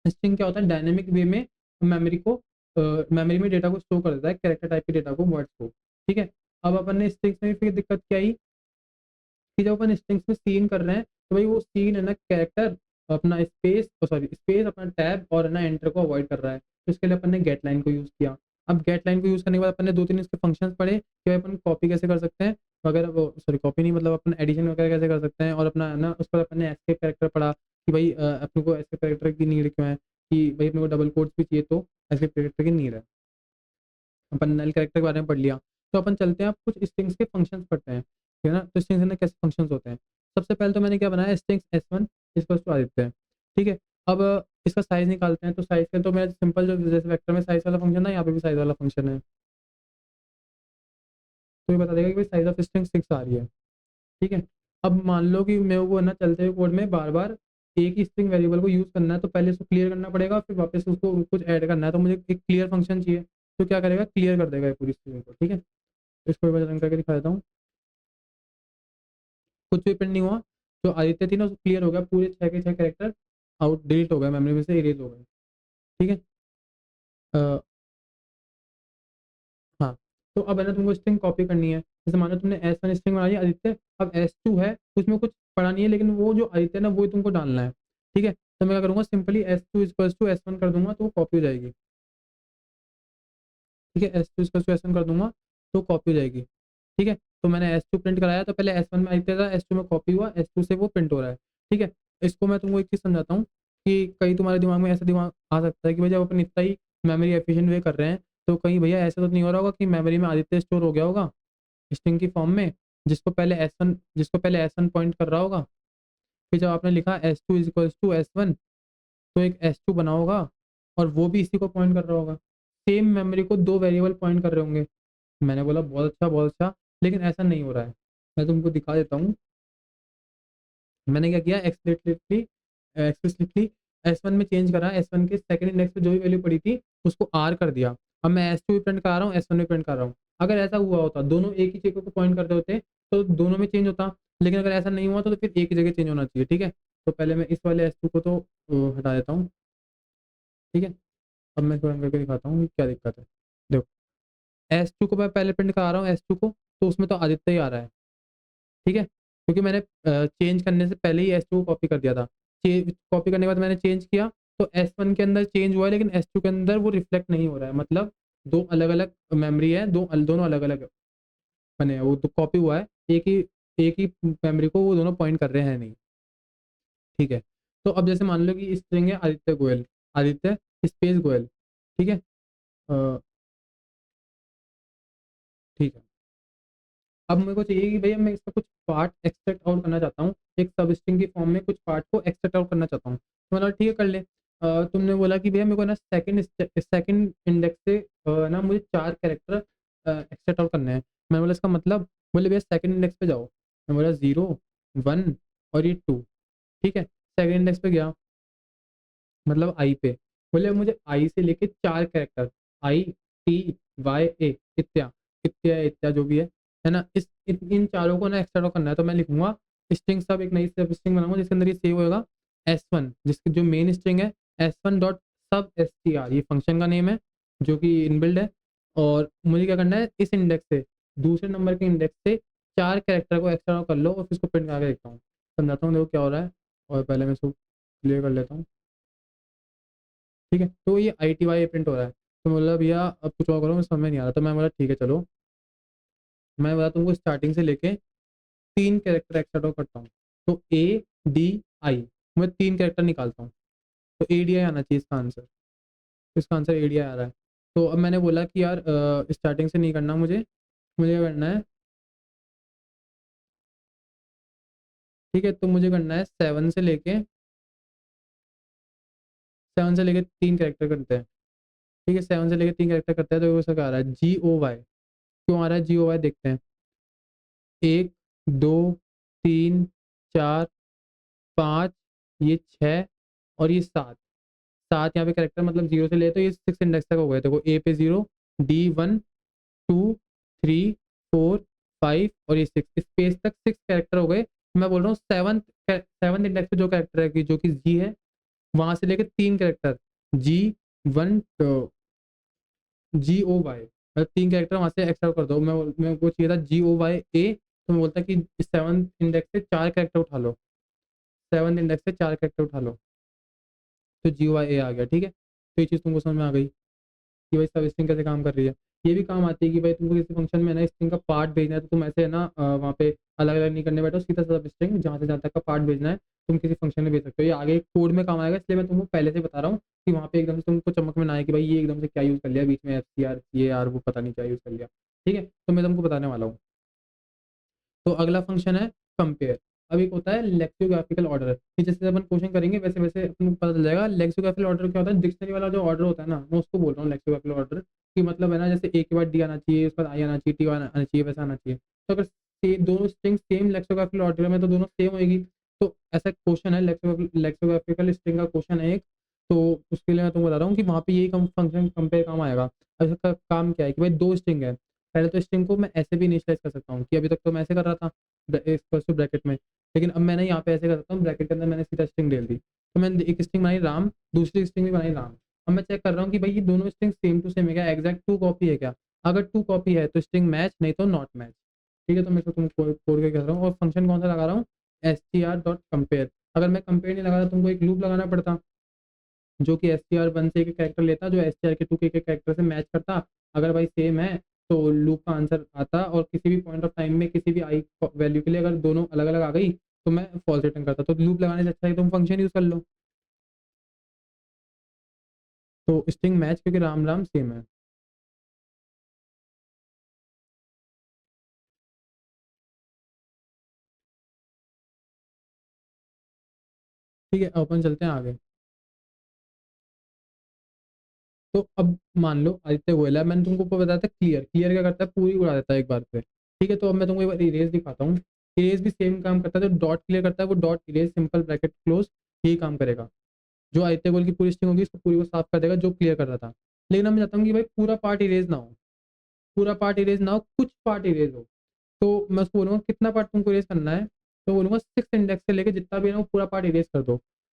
स्ट्रिंग क्या होता है, डायनेमिक वे में मेमोरी को मेमोरी में डेटा को स्टोर कर देता है, कैरेक्टर टाइप के डेटा को, वर्ड्स को। ठीक है, अब अपन ने स्ट्रिंग्स में फिर दिक्कत क्या आई, कि जब अपन स्ट्रिंग्स में सीन कर रहे हैं, तो भाई वो सीन है ना कैरेक्टर अपना स्पेस, सॉरी स्पेस अपना टैब और है ना एंटर को अवॉइड कर रहा है, तो इसके लिए अपन ने गेट लाइन को यूज़ किया। अब गेट लाइन को यूज़ करने के बाद अपन ने 2-3 इसके फंक्शंस पढ़े कि भाई अपन कॉपी कैसे कर सकते हैं वगैरह, वो सॉरी कॉपी नहीं, मतलब अपन एडिशन वगैरह कैसे कर सकते हैं, और अपना है ना उस पर अपन ने एस्केप कैरेक्टर पढ़ा कि भाई अपने को एस्केप कैरेक्टर की नीड क्यों है, कि भाई अपने को डबल कोट्स भी चाहिए, तो एस्केप कैरेक्टर की नीड है। अपन नल कैरेक्टर के बारे में पढ़ लिया, तो अपन चलते हैं अब कुछ स्ट्रिंग्स के फंक्शंस पढ़ते हैं। ठीक है ना, तो स्ट्रिंग्स में कैसे फंक्शंस होते हैं। सबसे पहले तो मैंने क्या बनाया, स्ट्रिंग्स S1 इसको आ देते हैं। ठीक है, अब इसका साइज निकालते हैं, तो साइज का तो मेरा सिंपल जो जैसे वेक्टर में साइज वाला फंक्शन है, यहाँ पे भी साइज वाला फंक्शन है, तो ये बता देगा कि भाई साइज ऑफ स्ट्रिंग 6 आ रही है। ठीक है, अब मान लो कि मेरे को ना चलते हुए कोड में बार बार एक ही स्ट्रिंग वेरिएबल को यूज़ करना है, तो पहले उसको क्लियर करना पड़ेगा, फिर वापस उसको कुछ ऐड करना है, तो मुझे एक क्लियर फंक्शन चाहिए, तो क्या करेगा, क्लियर कर देगा ये पूरी स्ट्रिंग को। ठीक है, तो इसको एक बार रन करके दिखा देता हूँ। कुछ भी प्रिंट नहीं हुआ, जो आदित्य थी ना उसको क्लियर हो गया, पूरे 6 के 6 कैरेक्टर आउट डिलीट हो गए, मेमोरी में से इरेज हो गए। ठीक है, अ, हाँ, तो अब है ना तुमको स्ट्रिंग कॉपी करनी है, जैसे मानो तुमने S1 स्ट्रिंग बनाई है आदित्य, अब S2 है, उसमें कुछ पड़ा नहीं है, लेकिन वो जो आदित्य है ना वो ही तुमको डालना है। ठीक है, तो मैं क्या करूँगा, simply S2 equals to S1 कर दूंगा, तो वो कॉपी हो जाएगी। ठीक है, S2 इक्वल्स टू S1 कर दूंगा, तो कॉपी हो जाएगी। ठीक है, तो मैंने S2 प्रिंट कराया, तो पहले S1 में आदित्य था, S2 में कॉपी हुआ, S2 से वो प्रिंट हो रहा है। ठीक है, इसको मैं तुमको एक चीज़ समझाता हूँ, कि कहीं तुम्हारे दिमाग में ऐसा दिमाग आ सकता है कि भाई जब अपन इतना ही मेमोरी एफिशिएंट वे कर रहे हैं, तो कहीं भैया ऐसा तो नहीं हो रहा होगा कि मेमोरी में आदित्य स्टोर हो गया होगा स्ट्रिंग की फॉर्म में, जिसको पहले S1 पॉइंट कर रहा होगा, फिर जब आपने लिखा S2 is equals to S1, तो एक S2 बना होगा, और वो भी इसी को पॉइंट कर रहा होगा, सेम मेमोरी को 2 वेरिएबल पॉइंट कर रहे होंगे। मैंने बोला बहुत अच्छा बहुत अच्छा, लेकिन ऐसा नहीं हो रहा है। मैं तुमको दिखा देता हूँ, मैंने क्या किया, एक्सप्लिसिटली एक्सप्लिसिटली S1 में चेंज करा, S1 के सेकंड इंडेक्स पे जो भी वैल्यू पड़ी थी उसको R कर दिया। अब मैं S2 भी प्रिंट करा रहा हूँ, S1 भी प्रिंट कर रहा हूँ। अगर ऐसा हुआ होता, दोनों एक ही जगह को पॉइंट करते होते तो दोनों में चेंज होता, लेकिन अगर ऐसा नहीं हुआ तो फिर एक ही जगह चेंज होना चाहिए। ठीक है, तो पहले मैं इस वाले S2 को तो हटा देता हूँ। ठीक है, अब मैं थोड़ा करके दिखाता हूँ कि क्या दिक्कत है। देखो, S2 को मैं पहले प्रिंट करा रहा हूँ, S2 को, तो उसमें तो आदित्य ही आ रहा है। ठीक है, क्योंकि मैंने चेंज करने से पहले ही S2 को कॉपी कर दिया था। कॉपी करने के बाद मैंने चेंज किया तो S1 के अंदर चेंज हुआ है, लेकिन S2 के अंदर वो रिफ्लेक्ट नहीं हो रहा है। मतलब दो अलग अलग मेमोरी है, दोनों अलग अलग बने हैं, वो तो कॉपी हुआ है, एक ही मेमोरी को वो दोनों पॉइंट कर रहे हैं नहीं। ठीक है, तो अब जैसे मान लो कि स्ट्रिंग है आदित्य गोयल, आदित्य स्पेस गोयल। ठीक है, ठीक है, अब मेरे को चाहिए कि भैया मैं इसका कुछ पार्ट एक्सट्रैक्ट आउट करना चाहता हूँ, एक सब स्ट्रिंग की फॉर्म में कुछ पार्ट को एक्सट्रैक्ट आउट करना चाहता हूँ। तो मतलब ठीक है, कर ले। तुमने बोला कि भैया मेरे को ना सेकंड इंडेक्स से ना मुझे 4 कैरेक्टर एक्सट्रैक्ट आउट करने हैं। मैं बोला इसका मतलब, बोले भैया सेकंड इंडेक्स पे जाओ। मैं बोला 0 1 और ये 2। ठीक है, सेकंड इंडेक्स पे गया, मतलब आई पे। बोले मुझे आई से लेके 4 कैरेक्टर, आई टी वाई ए, इत्या इत्या इत्या जो भी है ना, इन चारों को ना एक्सट्रा करना है। तो मैं लिखूंगा स्ट्रिंग सब, एक नई सब स्ट्रिंग बनाऊंगा जिसके अंदर ये सेव होगा S1, जिसकी जो मेन स्ट्रिंग है S1 डॉट सब str, ये फंक्शन का नेम है जो कि इनबिल्ड है। और मुझे क्या करना है, इस इंडेक्स से, दूसरे नंबर के इंडेक्स से 4 कैरेक्टर को एक्स्ट्रा कर लो और फिर इसको प्रिंट करके देखता हूँ, समझाता हूँ देखो क्या हो रहा है। और पहले मैं इसको क्लियर कर लेता हूँ। ठीक है, तो ये आई टी वाई प्रिंट हो रहा है। तो बोला भैया अब कुछ और करो, मैं समझ में नहीं आ रहा। तो मैं बोला ठीक है चलो, मैं बोला तुमको स्टार्टिंग से लेके 3 कैरेक्टर एक्स्ट्रा करता हूँ। तो ए डी आई, मैं 3 कैरेक्टर निकालता हूँ। तो ए डी आई आना चाहिए इसका आंसर, तो इसका आंसर ए डी आई आ रहा है। तो अब मैंने बोला कि यार स्टार्टिंग से नहीं करना मुझे, मुझे क्या करना है। ठीक है, तो मुझे करना है 7 से लेके 3 कैरेक्टर करते हैं। ठीक है, 7 से लेके 3 कैरेक्टर करते हैं। तो वो क्या आ रहा है, GOY। क्यों आ रहा है GOY, देखते हैं। 1 2 3 4 5, ये 6 और ये 7। 7 यहाँ पे करेक्टर, मतलब 0 से ले तो ये 6 इंडेक्स तक हो गए। देखो ए पे 0, D1 2 3 4 5 और ये 6 स्पेस तक 6 कैरेक्टर हो गए। मैं बोल रहा हूँ सेवंथ इंडेक्स पे जो कैरेक्टर है जो कि जी है, वहां से लेके 3 कैरेक्टर, G1 GOY, मतलब 3 कैरेक्टर वहां से एक्स्ट्रा कर दो। मैं को चाहिए था GOY A। तो मैं बोलता कि सेवंथ इंडेक्स से 4 कैरेक्टर उठा लो, 7 इंडेक्स से 4 कैरेक्टर उठा लो, तो GOY A आ गया। ठीक है, तो ये चीज़ तुमको समझ में आ गई कि भाई सब स्ट्रिंग कैसे काम कर रही है। ये भी काम आती है कि भाई तुमको किसी फंक्शन में ना स्ट्रिंग का पार्ट भेजना है, तो तुम ऐसे है ना वहाँ पे अलग अलग नहीं करने बैठो, सीधा सब स्ट्रिंग जहाँ से जहाँ तक का पार्ट भेजना है तुम किसी फंक्शन में भेज सकते हो। ये आगे कोड में काम आएगा, इसलिए मैं तुमको पहले से बता रहा हूँ कि वहाँ पे एकदम से तुमको चमक में ना आए कि भाई ये एकदम से क्या यूज़ कर लिया बीच में, FCR ये यार वो पता नहीं क्या यूज़ कर लिया। ठीक है, तो मैं तुमको बताने वाला हूँ। तो अगला फंक्शन है कंपेयर। अब एक होता है लेक्सियोग्राफिकल ऑर्डर, कि जैसे अपन क्वेश्चन करेंगे वैसे वैसे अपन को पता चल जाएगा। लेक्सियोग्राफिकल ऑर्डर क्या होता है, डिक्शनरी वाला जो ऑर्डर होता है ना, मैं उसको बोल रहा हूँ लेक्सियोग्राफिकल ऑर्डर। कि मतलब है ना, जैसे ए के बाद डी आना चाहिए, उसके बाद आई आना चाहिए, टी आना चाहिए, वैसा आना चाहिए। तो अगर दोनों स्ट्रिंग सेम लेक्सियोग्राफिकल ऑर्डर में तो दोनों सेम होगी। तो ऐसा क्वेश्चन है, लेक्सियोग्राफिकल स्ट्रिंग का क्वेश्चन है एक। तो उसके लिए मैं तुमको बता रहा हूँ कि वहाँ पे यही फंक्शन कंपेयर काम आएगा। अब इसका काम क्या है कि भाई दो स्ट्रिंग है, पहले तो स्ट्रिंग को मैं ऐसे भी इनिशियलाइज कर सकता हूँ कि अभी तक तो मैं ऐसे कर रहा था ब्रैकेट में, लेकिन अब मैंने यहाँ पे ऐसे कर सकता हूँ, ब्रैकेट के अंदर मैंने सीधा स्ट्रिंग डाल दी। तो मैंने एक स्ट्रिंग बनाई राम, दूसरी स्ट्रिंग भी बनाई राम। अब मैं चेक कर रहा हूँ कि भाई ये दोनों स्ट्रिंग सेम टू सेम है क्या, एग्जैक्ट 2 कॉपी है क्या। अगर 2 कॉपी है तो स्ट्रिंग मैच, नहीं तो नॉट मैच। ठीक है, तो मैं इसको तुम कोड के कह रहा हूँ, और फंक्शन कौन सा लगा रहा हूँ, str.compare। अगर मैं कंपेयर नहीं लगा रहा, तुमको एक लूप लगाना पड़ता जो कि STR1 से एक कैरेक्टर लेता, जो STR2 के कैरेक्टर से मैच करता। अगर भाई सेम है तो लूप का आंसर आता, और किसी भी पॉइंट ऑफ टाइम में किसी भी आई वैल्यू के लिए अगर दोनों अलग अलग आ गई तो मैं फॉल्स रिटर्न करता। तो लूप लगाने से अच्छा है तुम फंक्शन यूज कर लो। तो स्ट्रिंग मैच क्योंकि राम राम सेम है। ठीक है, अपन चलते हैं आगे। तो अब मान लो आदित्य गोयल है, मैंने तुमको ऊपर बताया था क्लियर, क्लियर क्या करता है, पूरी उड़ा देता है एक बार पे। ठीक है, तो अब मैं तुमको एक बार इरेज दिखाता हूँ। इरेज भी सेम काम करता है, तो डॉट क्लियर करता है वो, dot erase simple bracket close, यही काम करेगा। जो आदित्य गोल की पूरी स्ट्रिंग होगी इसको पूरी को साफ कर देगा जो क्लियर कर रहा था। लेकिन अब मैं चाहता हूँ कि भाई पूरा पार्ट इरेज ना हो, पूरा पार्ट इरेज ना हो, कुछ पार्ट इरेज हो। तो मैं उसको बोलूँगा कितना पार्ट तुमको इरेज करना है, तो बोलूँगा 6 इंडेक्स से लेके जितना भी है ना वो पूरा पार्ट इरेज कर दो।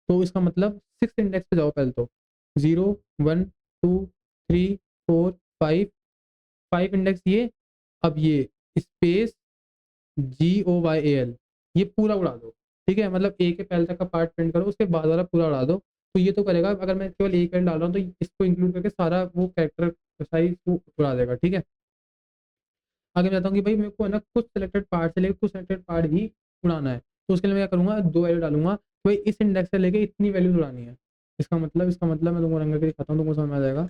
तो इसका मतलब 6 इंडेक्स पे जाओ पहले तो, 0 1 2 3 4 5, 5 इंडेक्स ये। अब ये स्पेस GOYAL ये पूरा उड़ा दो, ठीक है, मतलब ए के पहले तक का पार्ट प्रिंट करो, उसके बाद वाला पूरा उड़ा दो। तो ये तो करेगा, अगर मैं केवल एक डाल रहा हूँ तो इसको इंक्लूड करके सारा वो कैरेक्टर सारी वो उड़ा देगा, ठीक है। आगे मैं चाहता हूँ कि भाई मेरे को है ना कुछ सिलेक्टेड पार्ट से लेकर कुछ सिलेक्टेड पार्ट ही उड़ाना है, तो उसके लिए मैं क्या करूँगा, 2 वैल्यू डालूंगा, भाई इस इंडेक्स से लेके इतनी वैल्यूज उड़ानी है। इसका मतलब मैं तुमको रंग करके दिखाता हूँ, तुमको समझ में आ जाएगा।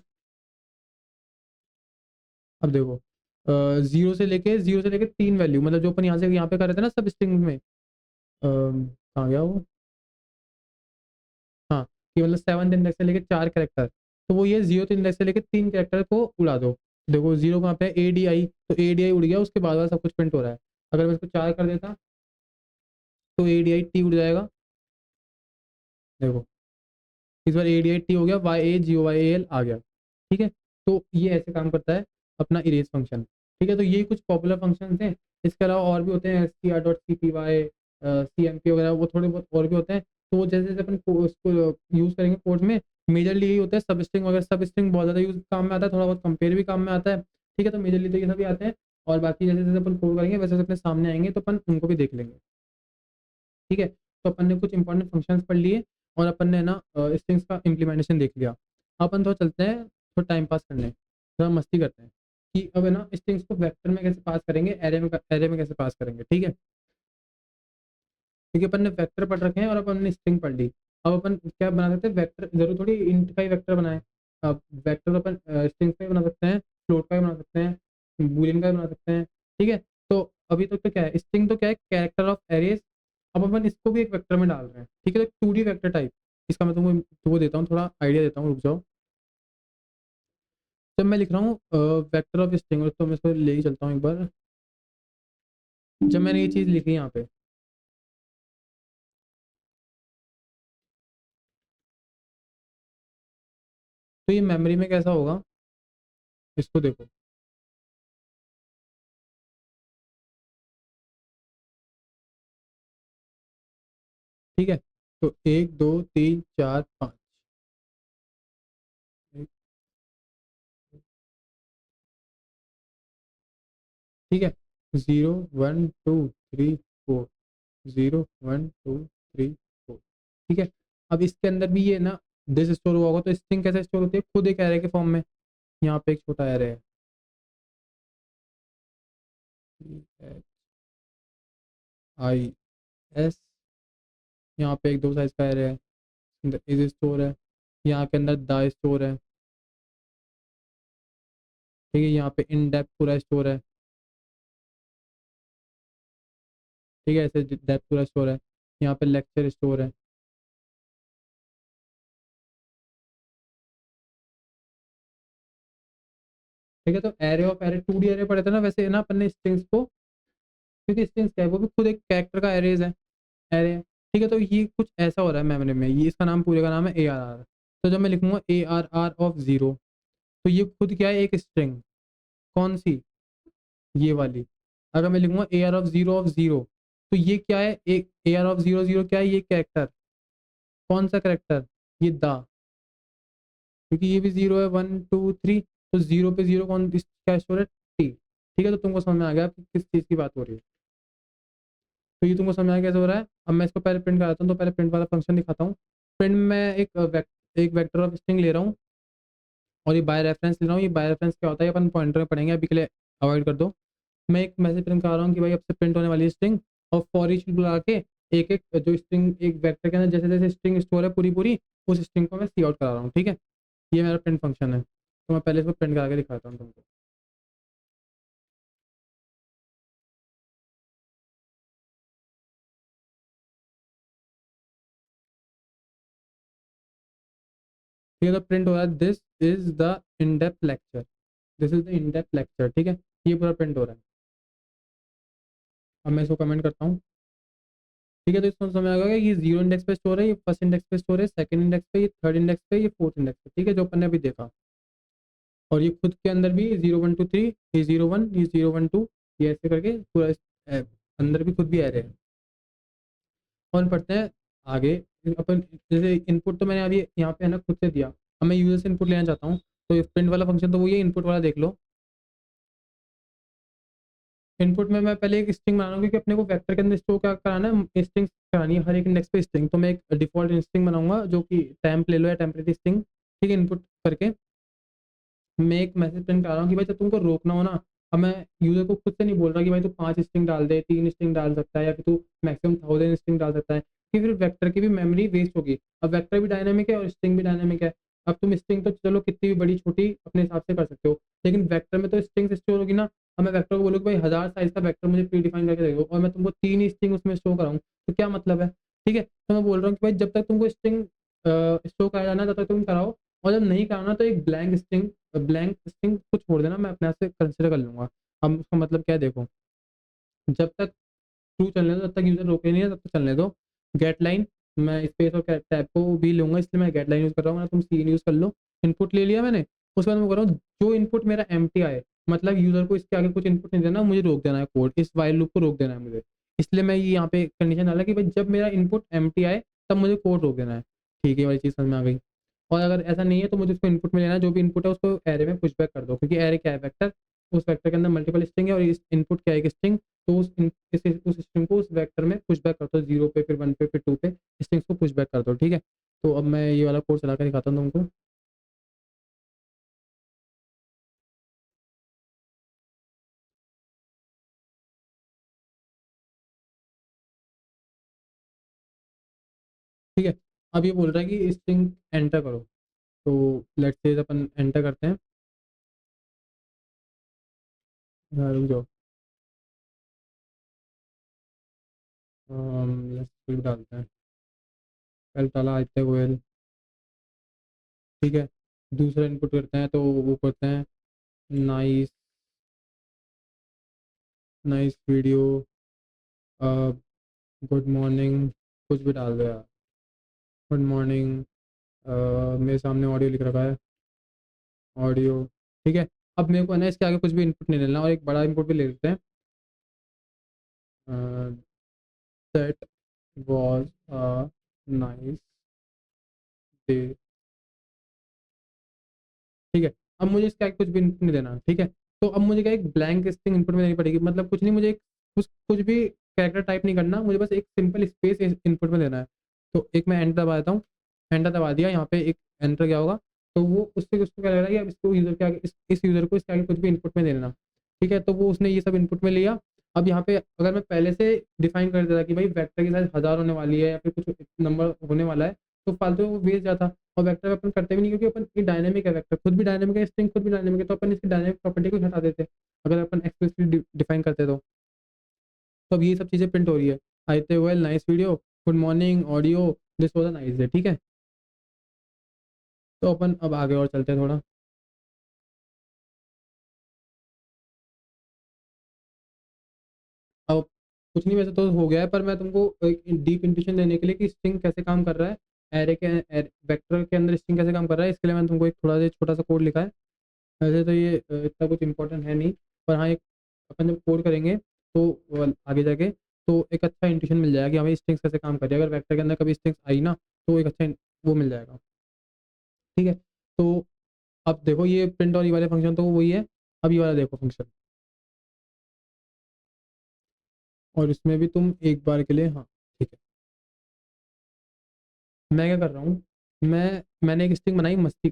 अब देखो, जीरो से लेके 3 वैल्यू, मतलब जो अपन यहाँ पे कर रहे थे ना सब स्ट्रिंग में, कहाँ गया वो, हाँ, कि मतलब 7th इंडेक्स से लेके 4 कैरेक्टर, तो वो ये 0th इंडेक्स से लेके 3 कैरेक्टर को उड़ा दो। देखो जीरो कहाँ पे है, ADI, तो ADI उड़ गया, उसके बाद वाला सब कुछ प्रिंट हो रहा है। अगर मैं इसको 4 कर देता तो ADI T उड़ जाएगा। देखो इस बार ADI T हो गया, YAGOYAL आ गया, ठीक है। तो ये ऐसे काम करता है अपना इरेज फंक्शन, ठीक है। तो ये कुछ पॉपुलर फंक्शन हैं, इसके अलावा और भी होते हैं, str.cpy, CMP वगैरह, वो थोड़े बहुत और भी होते हैं। तो वो जैसे जैसे अपन उसको यूज़ करेंगे कोड में, मेजरली यही होता है, सब स्ट्रिंग वगैरह, सब स्ट्रिंग बहुत ज़्यादा यूज काम में आता है, थोड़ा बहुत कंपेयर भी काम में आता है, ठीक है। तो मेजरली तो ये सभी आते हैं, और बाकी जैसे जैसे अपन कोड करेंगे वैसे वैसे अपने सामने आएंगे तो अपन उनको भी देख लेंगे, ठीक है। तो अपन ने कुछ इंपॉर्टेंट फंक्शंस पढ़ लिए, और अपन ने ना स्ट्रिंग्स का इम्प्लीमेंटेशन देख लिया। अब अपन थोड़ा चलते हैं, थोड़ा टाइम पास करने, थोड़ा मस्ती करते हैं, कि अब है ना स्ट्रिंग्स को वेक्टर में कैसे पास करेंगे, एरे में कैसे पास करेंगे, ठीक है। क्योंकि अपन ने वेक्टर पढ़ रखे हैं और अपन ने स्ट्रिंग पढ़ ली। अब अपन क्या बना सकते हैं, वेक्टर जरूर थोड़ी इंट का ही वेक्टर बनाए। अब वेक्टर अपन स्ट्रिंग का भी बना सकते हैं, फ्लोट का भी बना सकते हैं, बूलियन का भी बना सकते हैं, ठीक है। तो अभी तो क्या है, स्ट्रिंग तो क्या है, कैरेक्टर ऑफ एरेज। अब अपन इसको भी एक वेक्टर में डाल रहे हैं, ठीक है, तो 2D वेक्टर टाइप। इसका मैं तुमको देता हूँ, थोड़ा आइडिया देता हूँ, रुक जाओ। जब मैं लिख रहा हूँ वेक्टर ऑफ स्ट्रिंग, तो मैं इसको ले ही चलता हूँ एक बार। जब मैंने ये चीज़ लिखी यहाँ पे, तो ये मेमोरी में कैसा होगा, इसको देखो, ठीक है। तो 1 2 3 4 5, ठीक है, 0 1 2 3 4, 0 1 2 3 4, ठीक है। अब इसके अंदर भी ये ना दिस स्टोर हुआ होगा, तो स्ट्रिंग कैसे स्टोर होती है, खुद एक एरे के फॉर्म में। यहाँ पे एक छोटा एरे है, HIS, यहाँ पे एक 2 साइज का एरे है, इज स्टोर है, यहाँ के अंदर द स्टोर है, ठीक है। यहाँ पे इन डेप्थ पूरा स्टोर है, ठीक है, ऐसे डेप्थ पूरा स्टोर है। यहाँ पे लेक्चर स्टोर है, ठीक है। तो array of array, 2D array पढ़े थे ना, वैसे ना अपन ने स्ट्रिंग्स को, क्योंकि स्ट्रिंग्स क्या है, वो भी खुद एक कैरेक्टर का एरेज है, एरे है, ठीक है। तो ये कुछ ऐसा हो रहा है मेमोरी में, ये इसका नाम, पूरे का नाम है ARR। तो जब मैं लिखूंगा ARR ऑफ 0, तो ये खुद क्या है, एक स्ट्रिंग, कौन सी, ये वाली। अगर मैं लिखूंगा AR ऑफ 0 तो ये क्या है, एक AR ऑफ 0 0 क्या है, ये कैरेक्टर, कौन सा कैरेक्टर, ये द, क्योंकि ये भी 0 है, 1 2 3, तो 0 पे 0 कौन क्या स्टोर है, T, ठीक है। तो तुमको समझ में आ गया कि किस चीज़ की बात हो रही है। तो ये तुमको समझ में आया कैसे हो रहा है। अब मैं इसको पहले प्रिंट कराता हूँ, तो पहले प्रिंट वाला फंक्शन दिखाता हूँ। प्रिंट में एक वेक्टर ऑफ स्ट्रिंग ले रहा हूँ, और ये बाय रेफरेंस ले रहा हूँ। ये बाय रेफरेंस क्या होता है, ये अपन पॉइंटर में पढ़ेंगे, अभी के लिए अवॉइड कर दो। मैं एक मैसेज प्रिंट करा रहा हूँ कि भाई अब से प्रिंट होने वाली स्ट्रिंग, और फॉर ईच बुला के एक एक जो स्ट्रिंग एक वेक्टर के अंदर जैसे जैसे स्ट्रिंग स्टोर है पूरी पूरी, उस स्ट्रिंग को मैं सी आउट करा रहा हूँ, ठीक है। ये मेरा प्रिंट फंक्शन है, तो मैं पहले इसको प्रिंट करा के दिखाता हूँ तुमको। ठीक है, तो प्रिंट हो रहा है, this is the in depth lecture, this is the in depth lecture, ठीक है। ये पूरा प्रिंट हो रहा है। अब मैं इसको कमेंट करता हूँ, ठीक है, तो इसमें समझ आ गया कि ये 0 इंडेक्स पे स्टोर है, ये फर्स्ट इंडेक्स पे स्टोर है, सेकंड इंडेक्स पे, ये थर्ड इंडेक्स पे, ये फोर्थ इंडेक्स पे। ठीक है, जो अपन ने अभी देखा। और ये खुद के अंदर भी 0 1 2 3, ये 0 1, ये 0 1 2, ये ऐसे करके पूरा अंदर भी खुद भी एरे है। और पढ़ते हैं आगे। अपन जैसे इनपुट तो मैंने अभी यहाँ पे है ना खुद से दिया, अब मैं यूजर से इनपुट लेना चाहता हूँ, तो प्रिंट वाला फंक्शन तो वो ये इनपुट वाला देख लो। इनपुट में मैं पहले एक स्ट्रिंग बनाऊंगा, क्योंकि अपने को वेक्टर के अंदर स्टोर क्या कराना है, स्ट्रिंग करानी है हर एक इंडेक्स पे स्ट्रिंग। तो मैं एक डिफॉल्ट स्ट्रिंग बनाऊंगा जो कि टैम्प ले लो या टेम्परेरी स्ट्रिंग। ठीक है, इनपुट करके मैं एक मैसेज प्रिंट कर रहा हूँ कि भाई जब तुमको रोकना हो ना, अब मैं यूजर को खुद से नहीं बोल रहा कि भाई तू 5 स्ट्रिंग डाल दे, 3 स्ट्रिंग डाल सकता है, या फिर तू मैक्सिमम 1000 स्ट्रिंग डाल सकता है, कि फिर वेक्टर की भी मेमोरी वेस्ट होगी। अब वेक्टर भी डायनामिक है और स्ट्रिंग भी डायनामिक है। अब तुम स्ट्रिंग तो चलो कितनी भी बड़ी छोटी अपने हिसाब से कर सकते हो, लेकिन वेक्टर में तो स्ट्रिंग स्टोर होगी ना। अब मैं वेक्टर को बोलूँ कि भाई 1000 साइज का वेक्टर मुझे प्री डिफाइन करके दे दो, और मैं तुमको 3 ही स्ट्रिंग उसमें स्टोर कराऊँ, तो क्या मतलब है। ठीक है, तो मैं बोल रहा हूँ कि भाई जब तक तुमको स्ट्रिंग स्टोर कराया जाना तब तक तुम कराओ, और जब नहीं कराना तो एक ब्लैंक स्ट्रिंग को छोड़ देना, मैं अपने आप से कंसिडर कर लूंगा। अब उसका मतलब क्या है देखो, जब तक ट्रू चलने दो, जब तक यूजर रोके नहीं है तब तक चलने दो। गेट लाइन, मैं स्पेस और टैब को भी लूंगा, इसलिए मैं गेट लाइन यूज कर रहा हूँ, ना तुम सीन यूज कर लो। इनपुट ले लिया मैंने, उसके बाद मैं कर रहा हूँ जो इनपुट मेरा एम्प्टी आए, मतलब यूजर को इसके आगे कुछ इनपुट नहीं देना, मुझे रोक देना है कोड, इस वाइल लूप को रोक देना है मुझे। इसलिए मैं ये यहाँ पे कंडीशन डाला कि भाई जब मेरा इनपुट एम्प्टी आए तब मुझे कोड रोक देना है। ठीक है, वाली चीज़ समझ में आ गई। और अगर ऐसा नहीं है तो मुझे उसको इनपुट में लेना है, जो भी इनपुट है उसको एरे में पुशबैक कर दो, क्योंकि एरे क्या है, वेक्टर। उस वेक्टर के अंदर मल्टीपल स्ट्रिंग है, और इस इनपुट क्या है, एक स्ट्रिंग। तो उस स्ट्रिंग को उस वेक्टर में पुशबैक कर दो, 0 पे, फिर 1 पे, फिर 2 पे, स्ट्रिंग्स को पुशबैक कर दो। ठीक है, तो अब मैं ये वाला कोड चला कर दिखाता हूँ तुमको। ठीक है, अब ये बोल रहा है कि स्ट्रिंग एंटर करो। तो लेट्स से अपन एंटर करते हैं। रुक जाओ, लेट्स डालते हैं, पहले डाला आदित्य गोयल। ठीक है, दूसरा इनपुट करते हैं, तो वो करते हैं nice, nice video, good morning, कुछ भी डाल दो यार, गुड मॉर्निंग। मेरे सामने ऑडियो लिख रखा है, ऑडियो। ठीक है, अब मेरे को है ना इसके आगे कुछ भी इनपुट नहीं लेना, और एक बड़ा इनपुट भी ले लेते हैं। That was a nice day. ठीक है, अब मुझे इसका कुछ भी इनपुट नहीं देना। ठीक है, तो अब मुझे क्या एक ब्लैंक स्ट्रिंग इनपुट में देनी पड़ेगी, मतलब कुछ नहीं, मुझे कुछ भी कैरेक्टर टाइप नहीं करना, मुझे बस एक सिंपल स्पेस इनपुट में देना है। तो एक मैं एंटर दबा देता हूँ, एंटर दबा दिया, यहाँ पे एक एंटर क्या होगा, तो वो उससे उसको क्या लग रहा है कि अब इसको यूजर के आगे इस यूजर को इसके आगे कुछ भी इनपुट में देना। ठीक है, तो वो उसने ये सब इनपुट में लिया। अब यहाँ पे अगर मैं पहले से डिफाइन कर देता कि भाई वेक्टर की साइज 1000 होने वाली है, या फिर कुछ नंबर होने वाला है, तो फालतू में वो वेस्ट जाता। और वेक्टर अपन करते भी नहीं, क्योंकि अपन ये डायनेमिक है, वेक्टर खुद भी डायनेमिक है, स्ट्रिंग खुद भी डायनेमिक है, तो अपन इसकी डायनेमिक प्रॉपर्टी को हटा देते अगर अपन एक्सप्लिसिटली डिफाइन करते तो अब ये सब चीज़ें प्रिंट हो रही है। आते well, nice video, good morning, audio, this was a nice day. ठीक है, तो अपन अब आगे और चलते हैं थोड़ा। अब कुछ नहीं, वैसे तो हो गया है, पर मैं तुमको एक डीप इंट्यूशन देने के लिए कि स्ट्रिंग कैसे काम कर रहा है, एरे के वेक्टर के अंदर स्ट्रिंग कैसे काम कर रहा है, इसके लिए मैंने तुमको एक थोड़ा सा छोटा सा कोड लिखा है। वैसे तो ये इतना कुछ इंपॉर्टेंट है नहीं, पर हाँ एक अपन जब कोड करेंगे तो आगे जाके तो एक अच्छा इंट्यूशन मिल जाएगा कि हमें स्ट्रिंग्स कैसे काम कर रही है, अगर वेक्टर के अंदर कभी स्ट्रिंग्स आई ना, तो एक अच्छा वो मिल जाएगा। ठीक है, तो अब देखो ये प्रिंट और ये वाले फंक्शन तो वही है। अब ये वाला देखो फंक्शन, और इसमें भी तुम एक बार के लिए, हाँ ठीक है, मैं क्या कर रहा हूँ, मैंने एक स्ट्रिंग बनाई मस्ती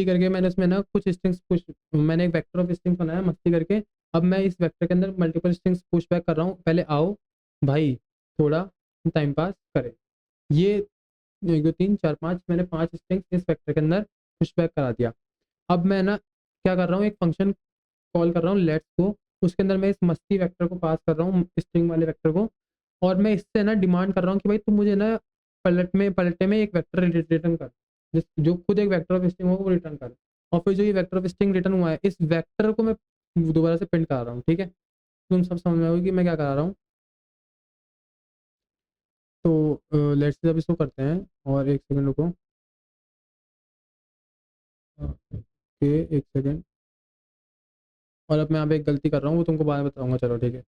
करके मैंने उसमें ना कुछ स्ट्रिंग्स पुश, मैंने एक वेक्टर ऑफ स्ट्रिंग्स बनाया मस्ती करके। अब मैं इस वेक्टर के अंदर मल्टीपल स्ट्रिंग्स पुश बैक कर रहा हूँ, पहले आओ भाई थोड़ा टाइम पास करें। ये 1 2 3 4 5, मैंने 5 स्ट्रिंग्स इस वेक्टर के अंदर पुश बैक करा दिया। अब मैं ना क्या कर रहा हूँ, एक फंक्शन कॉल कर रहा हूँ लेट्स को, उसके अंदर मैं इस मस्ती वेक्टर को पास कर रहा हूँ, स्ट्रिंग वाले वेक्टर को। और मैं इससे ना डिमांड कर रहा हूँ कि भाई तुम मुझे ना पलटे में एक वेक्टर रिटर्न कर, जो खुद एक वेक्टर ऑफ स्ट्रिंग होगा वो रिटर्न कर। और फिर जो ये वेक्टर ऑफ स्ट्रिंग रिटर्न हुआ है, इस वेक्टर को मैं दोबारा से प्रिंट करा रहा हूँ। ठीक है, तुम सब समझ में आओगे कि मैं क्या करा रहा हूँ। तो लेट्स से अब इसको करते हैं, और एक सेकंड रुको। ओके, एक सेकंड। और अब मैं यहाँ पे एक गलती कर रहा हूँ, वो तुमको बाद में बताऊंगा, चलो ठीक है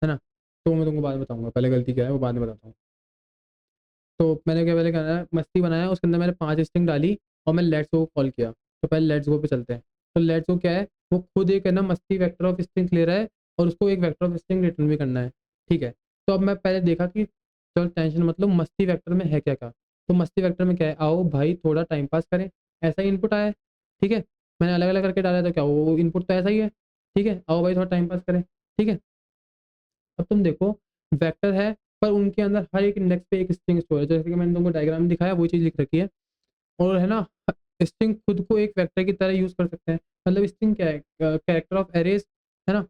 ना। तो मैं तुमको बाद में बताऊंगा, पहले गलती क्या है वो बाद में बताता हूँ। तो मैंने क्या पहले करना है, मस्ती बनाया, उसके अंदर मैंने 5 स्ट्रिंग डाली और मैं लेट्स गो कॉल किया। तो पहले लेट्स गो पे चलते हैं। तो लेट्स गो क्या है, वो खुद एक है ना मस्ती वेक्टर ऑफ स्ट्रिंग ले रहा है, और उसको एक वेक्टर ऑफ स्ट्रिंग रिटर्न भी करना है। ठीक है। तो अब मैं पहले देखा कि चलो टेंशन मतलब मस्ती वेक्टर में है क्या क्या। तो मस्ती वेक्टर में क्या है, आओ भाई थोड़ा टाइम पास करें, ऐसा ही इनपुट आया है। ठीक है। मैंने अलग अलग करके डाला तो क्या वो इनपुट तो ऐसा ही है। ठीक है, आओ भाई थोड़ा टाइम पास करें। ठीक है। अब तुम देखो, वेक्टर है पर उनके अंदर हर एक इंडेक्स पे एक स्ट्रिंग स्टोर है, जैसे कि मैंने तुमको डायग्राम में दिखाया वही चीज़ लिख रखी है। और है ना, स्ट्रिंग खुद को एक वेक्टर की तरह यूज कर सकते हैं। मतलब स्ट्रिंग क्या है, कैरेक्टर ऑफ एरेज, है ना,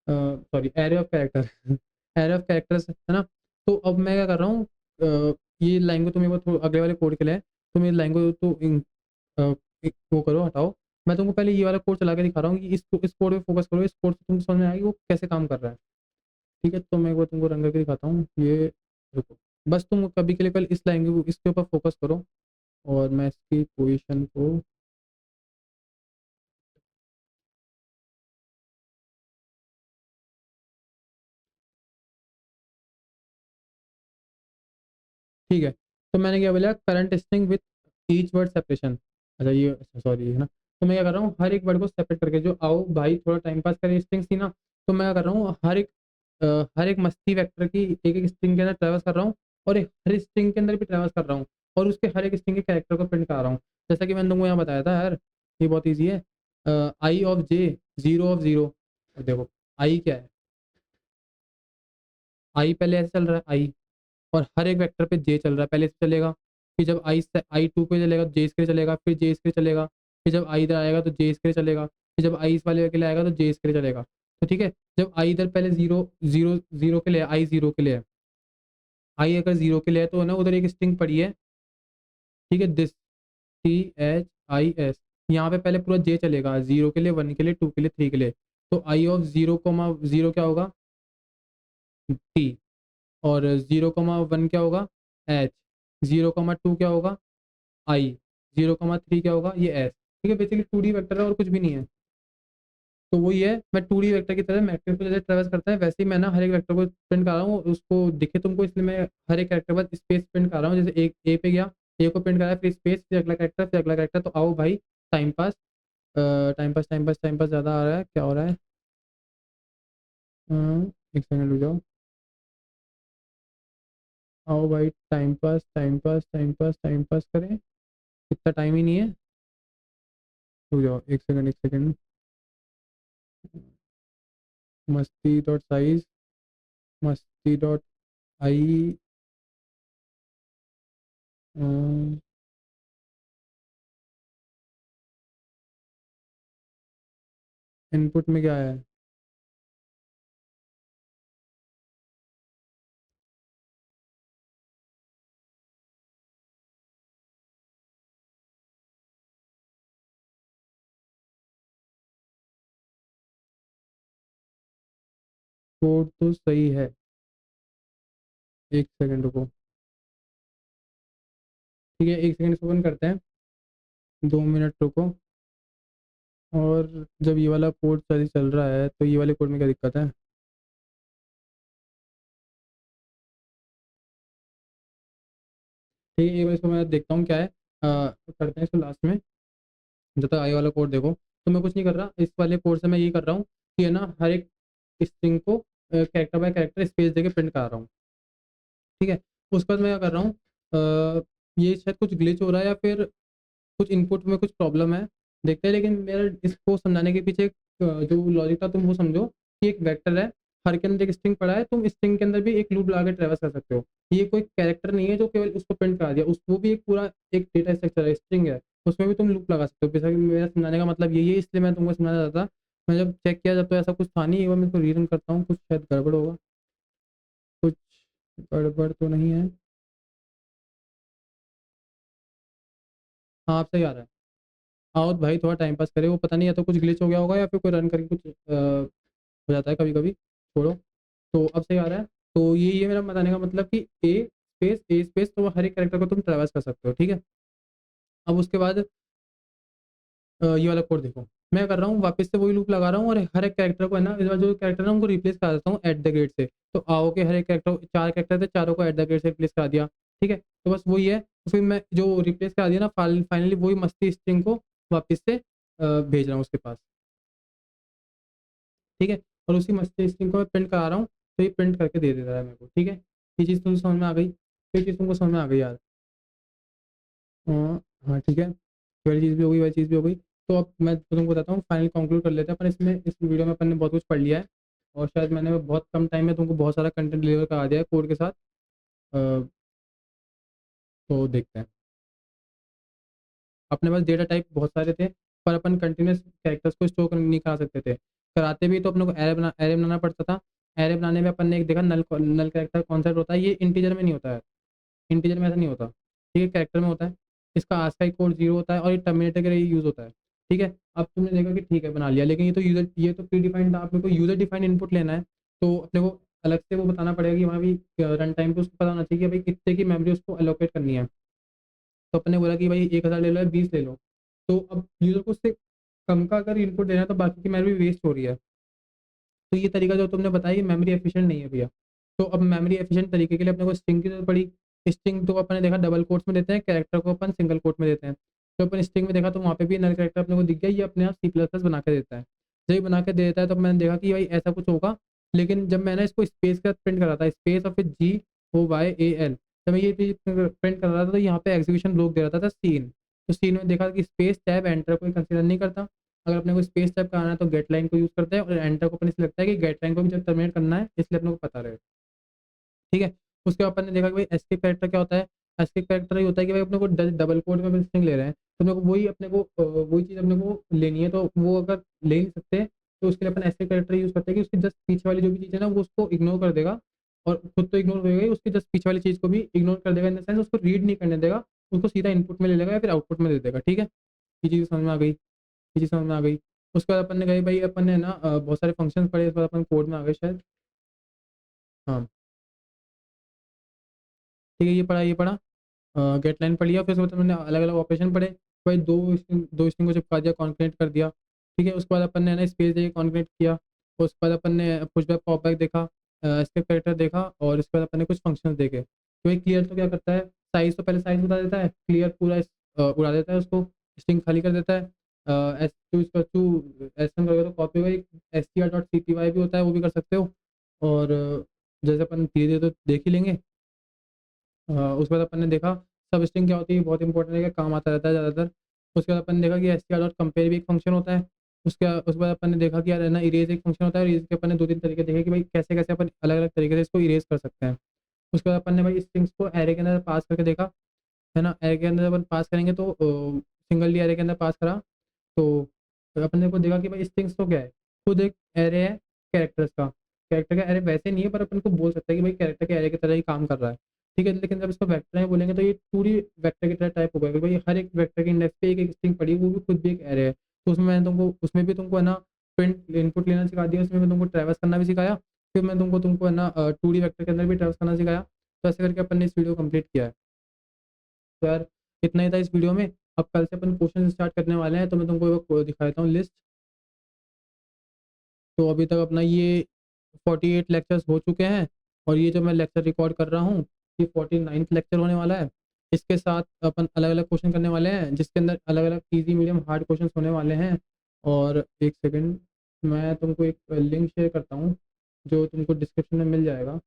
sorry array of character array of characters, है ना। तो अब मैं क्या कर रहा हूँ, ये लाइन को तुम्हें अगले वाले कोड के लिए है, तुम ये लाइन को तो वो करो, हटाओ। मैं तुमको पहले ये वाला कोड चला के दिखा रहा हूँ कि इस कोड पे फोकस करो, इस कोड से तुमको समझ में आएगी वो कैसे काम कर रहा है। ठीक है, तो मैं एक बार तुमको रंग करके दिखाता हूँ ये। रुको, बस तुम कभी के लिए कल इस लाइन को इसके ऊपर फोकस करो, और मैं इसकी पोजीशन को, ठीक है। तो मैंने क्या बोला, current string with each word separation. अच्छा ये सॉरी है ना। तो मैं क्या कर रहा हूँ, हर एक वर्ड को सेपरेट करके, जो आओ भाई थोड़ा टाइम पास करें स्ट्रिंग्स थी ना, तो मैं क्या कर रहा हूँ, हर एक मस्ती वेक्टर की एक एक स्ट्रिंग के अंदर ट्रेवर्स कर रहा हूँ, और हर स्ट्रिंग के अंदर भी ट्रेवर्स कर रहा हूँ, और उसके हर एक स्ट्रिंग के कैरेक्टर को प्रिंट करा रहा हूँ। जैसा कि मैंने तुमको यहाँ बताया था यार, ये बहुत ईजी है। I of J, zero of zero. देखो आई क्या है, आई पहले ऐसे चल रहा है आई, और हर एक वेक्टर पे जे चल रहा है, पहले से चलेगा। फिर जब आई टू पे चलेगा तो जे इसके लिए चलेगा, फिर जे इसके लिए चलेगा। फिर जब आई इधर आएगा तो जे इसके लिए चलेगा, फिर जब आई इस वाले के लिए आएगा तो जे इसके लिए चलेगा। तो ठीक है, जब आई इधर पहले जीरो जीरो जीरो के लिए, आई जीरो के लिए है, आई अगर जीरो के लिए है तो है ना उधर एक स्ट्रिंग पड़ी है। ठीक है, this, T H I S, यहाँ पे पहले पूरा जे चलेगा, जीरो के लिए, वन के लिए, टू के लिए, थ्री के लिए। तो आई ऑफ जीरो कोमा जीरो क्या होगा, टी। और जीरो कोमा वन क्या होगा, एच। जीरो कोमा टू क्या होगा, आई। जीरो कमा थ्री क्या होगा, ये एस। ठीक है, बेसिकली टू डी वेक्टर है और कुछ भी नहीं है। तो वही है, मैं टू डी वेक्टर की तरह मैट्रिक्स को जैसे ट्रेवर्स करता है वैसे ही मैं ना हर एक वेक्टर को प्रिंट कर रहा हूँ, उसको दिखे तुमको, इसलिए मैं हर एक कैरेक्टर पर स्पेस प्रिंट कर रहा हूँ। जैसे एक ए पे गया, ए को प्रिंट करा, फिर स्पेस, फिर अगला कैरेक्टर, फिर अगला कैरेक्टर। तो आओ भाई time pass, time pass time pass time pass ज़्यादा आ रहा है, क्या हो रहा है, एक सेकंड रुक जाओ। आओ भाई time pass time pass time pass time pass करें, इतना टाइम ही नहीं है। रुक जाओ एक सेकंड, एक सेकंड। मस्ती डॉट साइज, मस्ती डॉट आई, इनपुट में क्या है, कोड तो सही है। एक सेकंड रुको, ठीक है, एक सेकंड इसको बंद करते हैं, 2 मिनट रुको। और जब ये वाला कोड सही चल रहा है तो ये वाले कोड में क्या दिक्कत है। ठीक है, एक बार इसको मैं देखता हूँ क्या है, करते हैं इसको लास्ट में। जब तक आई वाला कोड देखो, तो मैं कुछ नहीं कर रहा, इस वाले कोड से मैं ये कर रहा हूँ कि है ना हर एक स्ट्रिंग को कैरेक्टर बाय कैरेक्टर स्पेस देके प्रिंट कर रहा हूँ। ठीक है, उसके बाद मैं क्या कर रहा हूँ, ये शायद कुछ ग्लिच हो रहा है या फिर कुछ इनपुट में कुछ प्रॉब्लम है, देखते हैं। लेकिन मेरा इसको समझाने के पीछे जो लॉजिक था, तुम वो समझो कि एक वेक्टर है, हर के अंदर एक स्ट्रिंग पड़ा है, तुम स्ट्रिंग के अंदर भी एक लूप लगा के ट्रेवर्स कर सकते हो। ये कोई कैरेक्टर नहीं है जो केवल उसको प्रिंट करा दिया, उस वो भी एक पूरा एक डेटा स्ट्रक्चर है, स्ट्रिंग है, उसमें भी तुम लूप लगा सकते हो। बेसिकली मेरा समझाने का मतलब यही है, इसलिए मैं तुमको समझाना चाहता था। मैं जब चेक किया जब तो ऐसा कुछ था नहीं, एक बार मैं इसको रीरन करता हूँ, कुछ शायद गड़बड़ होगा, कुछ गड़बड़ तो नहीं है। हाँ, आप सही आ रहा है। हाँ और भाई थोड़ा टाइम पास करे, वो पता नहीं, या तो कुछ ग्लिच हो गया होगा या फिर कोई रन करके कुछ हो जाता है कभी कभी, छोड़ो। तो अब सही आ रहा है। तो ये मेरा बताने का मतलब कि ए स्पेस ए स्पेस, तो वो हर एक कैरेक्टर को तुम ट्रैवर्स कर सकते हो, ठीक है। अब उसके बाद ये वाला कोड देखो, मैं कर रहा हूँ वापस से वही लूप लगा रहा हूँ और हर एक कैरेक्टर को है ना, इस बार जो कैरेक्टर है ना उनको रिप्लेस करा देता हूँ एट द रेट से। तो आओ के हर एक कैरेक्टर, 4 कैरेक्टर थे, चारों को एट द रेट से रिप्लेस करा दिया, ठीक है। तो बस वही है, तो फिर मैं जो रिप्लेस करा दिया ना, फाइनली वही मस्ती स्ट्रिंग को वापस से भेज रहा हूँ उसके पास, ठीक है। और उसी मस्ती स्ट्रिंग को मैं प्रिंट करा रहा हूँ, तो ये प्रिंट करके दे देता है मेरे को, ठीक है। ये चीज़ तुमको समझ में आ गई, ये चीज़ तुमको समझ में आ गई यार। हाँ हाँ, ठीक है, ये वाली चीज़ भी हो गई, वाली चीज़ भी हो गई। तो अब मैं तुमको बताता हूँ, फाइनल कंक्लूड कर लेते हैं अपन इसमें। इस वीडियो में अपन ने बहुत कुछ पढ़ लिया है, और शायद मैंने बहुत कम टाइम में तुमको बहुत सारा कंटेंट डिलीवर करा दिया है कोड के साथ। तो देखते हैं, अपने पास डेटा टाइप बहुत सारे थे, पर अपन कंटिन्यूस कैरेक्टर्स को स्टोर नहीं करा सकते थे। कराते भी तो अपने को एरे बनाना पड़ता था। एरे बनाने में अपन ने एक देखा, नल नल कैरेक्टर कॉन्सेप्ट होता है, ये इंटीजर में नहीं होता है, इंटीजर में ऐसा नहीं होता, ठीक है, कैरेक्टर में होता है। इसका आस्काई कोड 0 होता है और ये टर्मिनेटर के लिए यूज़ होता है, ठीक है। अब तुमने देखा कि ठीक है बना लिया, लेकिन ये तो प्री डिफाइंड था, अपने को यूजर डिफाइंड इनपुट लेना है, तो अपने को अलग से वो बताना पड़ेगा कि वहाँ भी रन टाइम पे उसको पता होना चाहिए कि भाई कितने की मेमोरी उसको एलोकेट करनी है। तो अपने बोला कि भाई 1000 ले लो या 20 ले लो। तो अब यूजर को उससे कम का अगर इनपुट देना है तो बाकी की मेमोरी वेस्ट हो रही है। तो ये तरीका जो तुमने बताया, ये मेमोरी एफिशिएंट नहीं है भैया। तो अब मेमोरी एफिशिएंट तरीके के लिए अपने को स्ट्रिंग की जरूरत पड़ी। स्ट्रिंग तो अपने देखा डबल कोट्स में देते हैं, कैरेक्टर को अपन सिंगल कोट में देते हैं। तो अपन स्ट्रिंग में देखा तो वहाँ पे भी नल कैरेक्टर अपने को दिख गया, ये अपने आप C++ बना के देता है। जब ये बना के दे देता है तो मैंने देखा कि भाई ऐसा कुछ होगा। लेकिन जब मैंने इसको स्पेस के साथ प्रिंट करा था, स्पेस और फिर GOYAL, जब मैं ये चीज प्रिंट कर रहा था तो यहाँ पे एग्जीक्यूशन ब्लॉक दे रहा था सीन। तो सीन में देखा कि स्पेस टैब एंटर कोई कंसिडर नहीं करता। अगर अपने को स्पेस टैब कराना है तो गेट लाइन को यूज़ करते हैं, और एंटर को अपन इसलिए लगता है कि गेट लाइन को भी जब टर्मिनेट करना है, इसलिए अपने को पता रहे, ठीक है। उसके बाद अपन ने देखा कि भाई एस्केप कैरेक्टर क्या होता है। एस्केप कैरेक्टर ये होता है कि भाई अपने को डबल कोड में स्ट्रिंग ले रहे हैं, तो अपने को वही चीज़ अपने को लेनी है, तो वो अगर ले नहीं सकते तो उसके लिए अपन एस्केप कैरेक्टर यूज़ करते हैं कि उसकी जस्ट पीछे वाली जो भी चीज़ है ना वो उसको इग्नोर कर देगा, और खुद तो इग्नोर होएगा ही, उसकी जस्ट पीछे वाली चीज़ को भी इग्नोर कर देगा, इन द सेंस उसको रीड नहीं करने देगा, उसको सीधा इनपुट में ले लेगा या फिर आउटपुट में दे देगा, ठीक है। ये चीज़ समझ में आ गई, ये चीज़ समझ में आ गई। उसके बाद अपन ने कही भाई, अपन ने ना बहुत सारे फंक्शंस पढ़े, उसके बाद अपन कोड में आ गए शायद। हाँ, ठीक है, ये पढ़ा, गेट लाइन पढ़ लिया, फिर उसके बाद मैंने अलग अलग ऑपरेशन पढ़े। भाई दो स्ट्रिंग को चिपका दिया, कॉन्करेट कर दिया, ठीक है। उसके बाद अपन ने ना स्पेस देके कॉन्करेट किया। उसके बाद अपन ने पुशबैक पॉपबैक देखा, स्टेप कैरेक्टर देखा, और उसके बाद अपन ने कुछ फंक्शंस देखे। तो भाई क्लियर तो क्या करता है, साइज तो पहले साइज बता देता है, क्लियर पूरा उड़ा देता है उसको, स्ट्रिंग खाली कर देता है। एस टू इसका टू एस एम करोगे तो कॉपी हुआ, str.cpy भी होता है, वो भी कर सकते हो। और जैसे अपन धीरे धीरे तो देख ही लेंगे। उसके बाद अपन ने देखा सब स्ट्रिंग क्या होती है, बहुत इंपॉर्टेंट है, क्या काम आता रहता है ज़्यादातर। उसके बाद अपन ने देखा कि str.compare भी एक फंक्शन होता है। उसके बाद अपन ने देखा कि यार है ना, इरेज एक फंक्शन होता है, और इरेज के अपन ने 2-3 तरीके देखे कि भाई कैसे कैसे अपन अलग अलग तरीके से इसको इरेज कर सकते हैं। उसके बाद अपन ने भाई स्ट्रिंग्स को एरे के अंदर पास करके देखा, है ना। एरे के अंदर अपन पास करेंगे तो सिंगल एरे के अंदर पास करा, तो अपने को देखा कि भाई स्ट्रिंग्स तो क्या है, खुद एक एरे है कैरेक्टर्स का। कैरेक्टर का एरे वैसे नहीं है, पर अपन को बोल सकते हैं कि भाई कैरेक्टर के एरे की तरह ही काम कर रहा है, ठीक है। लेकिन जब इसको वेक्टर में बोलेंगे तो ये पूरी वेक्टर की तरह टाइप होगा, क्योंकि भाई हर एक वेक्टर के इंडेक्स पे एक एक स्ट्रिंग पड़ी, वो भी खुद भी एक एरे है। तो उसमें मैंने तुमको, उसमें भी तुमको है ना प्रिंट इनपुट लेना सिखा दिया, उसमें मैं तुमको ट्रैवर्स करना भी सिखाया। फिर मैं तुमको तुमको है ना 2D वेक्टर के अंदर भी ट्रैवर्स करना सिखाया। तो ऐसे करके अपन ने इस वीडियो कंप्लीट किया है। तो यार इतना ही था इस वीडियो में। अब कल से अपन क्वेश्चन स्टार्ट करने वाले हैं, तो मैं तुमको वो दिखा देता हूँ लिस्ट। तो अभी तक अपना ये 48 लेक्चर्स हो चुके हैं, और ये जो मैं लेक्चर रिकॉर्ड कर रहा हूँ, ये 49th लेक्चर होने वाला है। इसके साथ अपन अलग अलग क्वेश्चन करने वाले हैं, जिसके अंदर अलग अलग इजी मीडियम हार्ड क्वेश्चन होने वाले हैं। और एक सेकंड, मैं तुमको एक लिंक शेयर करता हूँ, जो तुमको डिस्क्रिप्शन में मिल जाएगा।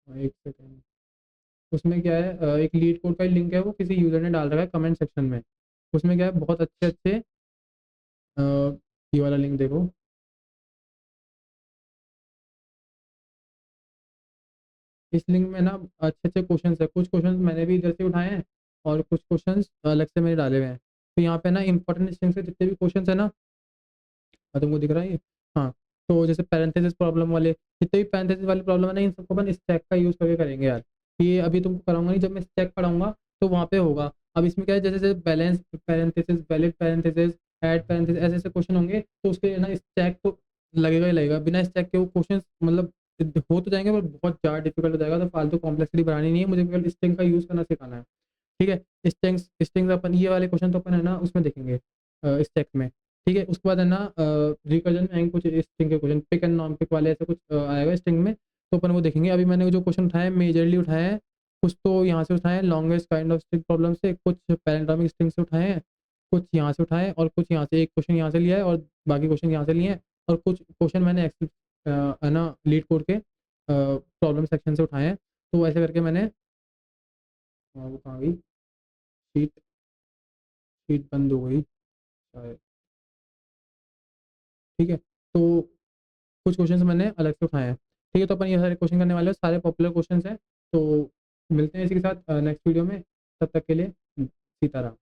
एक सेकंड, उसमें क्या है, एक लीड कोड का लिंक है, वो किसी यूज़र ने डाल रखा है कमेंट सेक्शन में। उसमें क्या है, बहुत अच्छे अच्छे ये वाला लिंक देखो। इस लिंक में ना अच्छे अच्छे क्वेश्चंस है, कुछ क्वेश्चंस मैंने भी इधर से उठाए हैं, और कुछ क्वेश्चंस अलग से मैंने डाले हुए हैं। तो यहाँ पे ना इंपॉर्टेंट स्ट्रिंग से जितने भी क्वेश्चंस है ना, तुमको दिख रहा है ये, हाँ। तो जैसे पैरेंथेसिस प्रॉब्लम वाले, जितने भी पैरेंथेसिस वाली प्रॉब्लम है ना, इन सबको अपन स्टैक का यूज़ करके करेंगे यार। ये अभी तुमको कराऊंगा नहीं, जब मैं स्टैक पढ़ाऊंगा तो वहाँ पे होगा। अब इसमें क्या है, जैसे जैसे balance parenthesis, valid parenthesis, add parenthesis, ऐसे ऐसे क्वेश्चन होंगे, तो उसके लिए ना स्टैक तो लगेगा ही लगेगा। बिना स्टैक के वो क्वेश्चन मतलब हो तो जाएँगे पर बहुत ज़्यादा डिफ़िकल्ट हो जाएगा, तो फालतू कॉम्प्लेक्सिटी बढ़ानी नहीं है, मुझे केवल स्ट्रिंग का यूज़ करना सिखाना है। ठीक है? स्ट्रिंग्स अपन ये वाले क्वेश्चन तो अपन है ना उसमें देखेंगे स्टैक में। ठीक है? उसके बाद है ना रिकर्जन में आएँगे कुछ स्ट्रिंग के question, pick and non pick वाले ऐसे कुछ आएगा स्ट्रिंग में, तो अपन वो देखेंगे। अभी मैंने जो क्वेश्चन उठाए हैं मेजरली उठाए हैं, कुछ तो यहाँ से उठाए हैं longest kind of string problem से, कुछ पैराडाइमिक स्ट्रिंग से उठाए हैं, कुछ यहाँ से उठाए हैं और कुछ यहाँ से, एक क्वेश्चन यहाँ से लिया है और बाकी क्वेश्चन यहाँ से लिए हैं, और कुछ क्वेश्चन मैंने है ना लीड कोड के प्रॉब्लम सेक्शन से उठाए हैं। तो ऐसे करके मैंने वो कहाँ गई शीट, शीट बंद हो गई शायद। ठीक है? तो कुछ क्वेश्चंस मैंने अलग से उठाए हैं। ठीक है? तो अपन ये सारे क्वेश्चन करने वाले हैं, सारे पॉपुलर क्वेश्चंस हैं। तो मिलते हैं इसी के साथ नेक्स्ट वीडियो में, तब तक के लिए सीताराम।